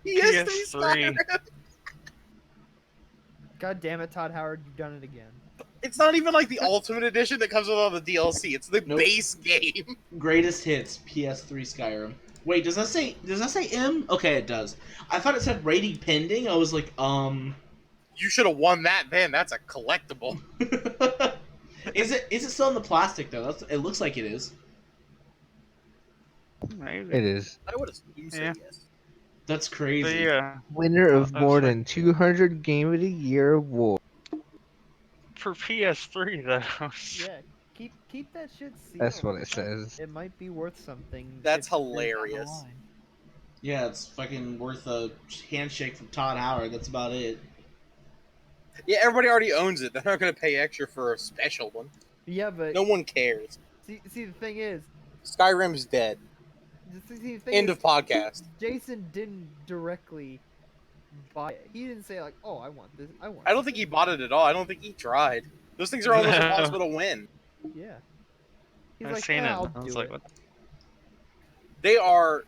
PS3 PS3. Skyrim! God damn it, Todd Howard, you've done it again. It's not even like the Ultimate Edition that comes with all the DLC. It's the Nope. base game. Greatest hits PS3 Skyrim. Wait, does that say M? Okay, it does. I thought it said rating pending. I was like, You should have won that then. That's a collectible. Is it still in the plastic though? It looks like it is. Maybe. It is. I would assume so, Yeah. yes. That's But crazy. yeah, Winner of that's more like- than 200 Game of the Year award. for PS3 though. Yeah, keep that shit sealed. That's what it says. It might be worth something. That's 50 years down the hilarious. line. Yeah, it's fucking worth a handshake from Todd Howard. That's about it. Yeah, everybody already owns it. They're not going to pay extra for a special one. Yeah, but No one cares. see, the thing is, Skyrim's dead. the thing End is, of podcast. Jason didn't directly buy it. He didn't say like, "Oh, I want this. I want." I don't think he bought it at all. I don't think he tried. Those things are almost No. impossible to win. this." Yeah. He's I've like, seen "Eh, it. I'll I was do like, it." what? They are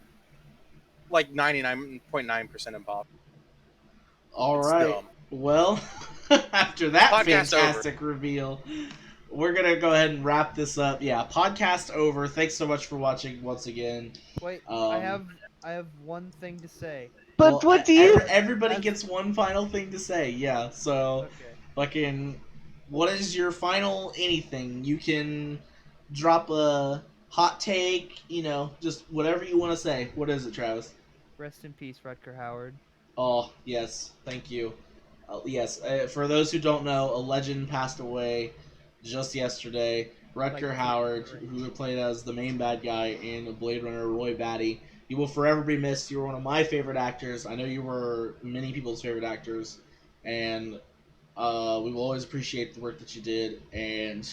like 99.9% impossible. All It's right. dumb. Well, after that Podcast fantastic reveal, we're gonna go ahead and wrap this up. Yeah, podcast over. Thanks so much for watching once again. Wait, Um, I have one thing to say. But Well, what do you? Everybody gets one final thing to say. Yeah. So, Okay. fucking, what is your final anything? You can drop a hot take. Just whatever you want to say. What is it, Travis? Rest in peace, Rutger Howard. Oh, yes. Thank you. Yes, for those who don't know, a legend passed away just yesterday. Rutger Like, Howard, right. who played as the main bad guy in Blade Runner, Roy Batty. You will forever be missed. You were one of my favorite actors. I know you were many people's favorite actors. And we will always appreciate the work that you did. And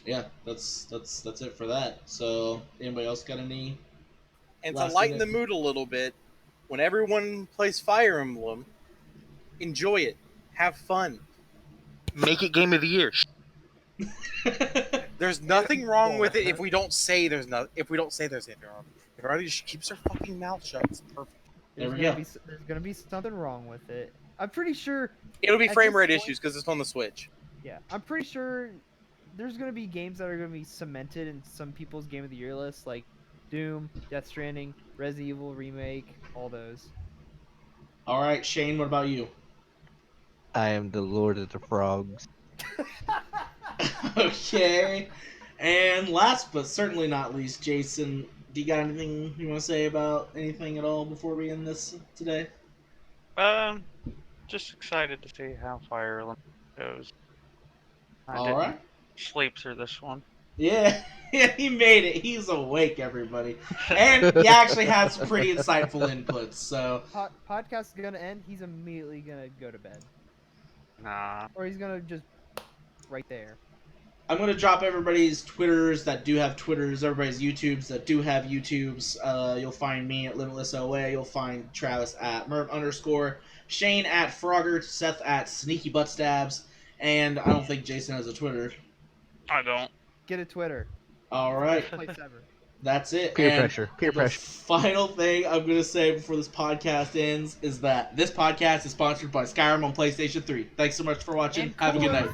yeah, that's it for that. So, anybody else got any? And Last to lighten the thing- mood a little bit, when everyone plays Fire Emblem, enjoy it. Have fun. Make it Game of the Year. There's nothing wrong with it if we don't say there's no. If we don't say there's anything wrong. If everybody just keeps their fucking mouth shut, it's perfect. There we gonna go. there's gonna be something wrong with it. I'm pretty sure. It'll be At frame this rate point- issues because it's on the Switch. Yeah, I'm pretty sure there's gonna be games that are gonna be cemented in some people's Game of the Year list, like Doom, Death Stranding, Resident Evil Remake, all those. All right, Shane, what about you? I am the Lord of the Frogs. Okay. And last but certainly not least, Jason, do you got anything you want to say about anything at all before we end this today? Just excited to see how Fire Emblem goes. I All didn't right. sleep through this one. Yeah, he made it. He's awake, everybody. And he actually had some pretty insightful inputs, so... Podcast is gonna end. He's immediately gonna go to bed, Nah. or he's gonna just right there. I'm going to drop everybody's Twitters that do have Twitters, everybody's YouTubes that do have YouTubes. You'll find me at LimitlessOA. You'll find Travis at Merv_, Shane at Frogger, Seth at Sneaky Butt Stabs, and I don't think Jason has a Twitter. I don't. Get a Twitter. All right, Place ever. that's it. Peer And pressure. Peer the pressure. final thing I'm going to say before this podcast ends is that this podcast is sponsored by Skyrim on PlayStation 3. Thanks so much for watching. And Have a good Coors. night.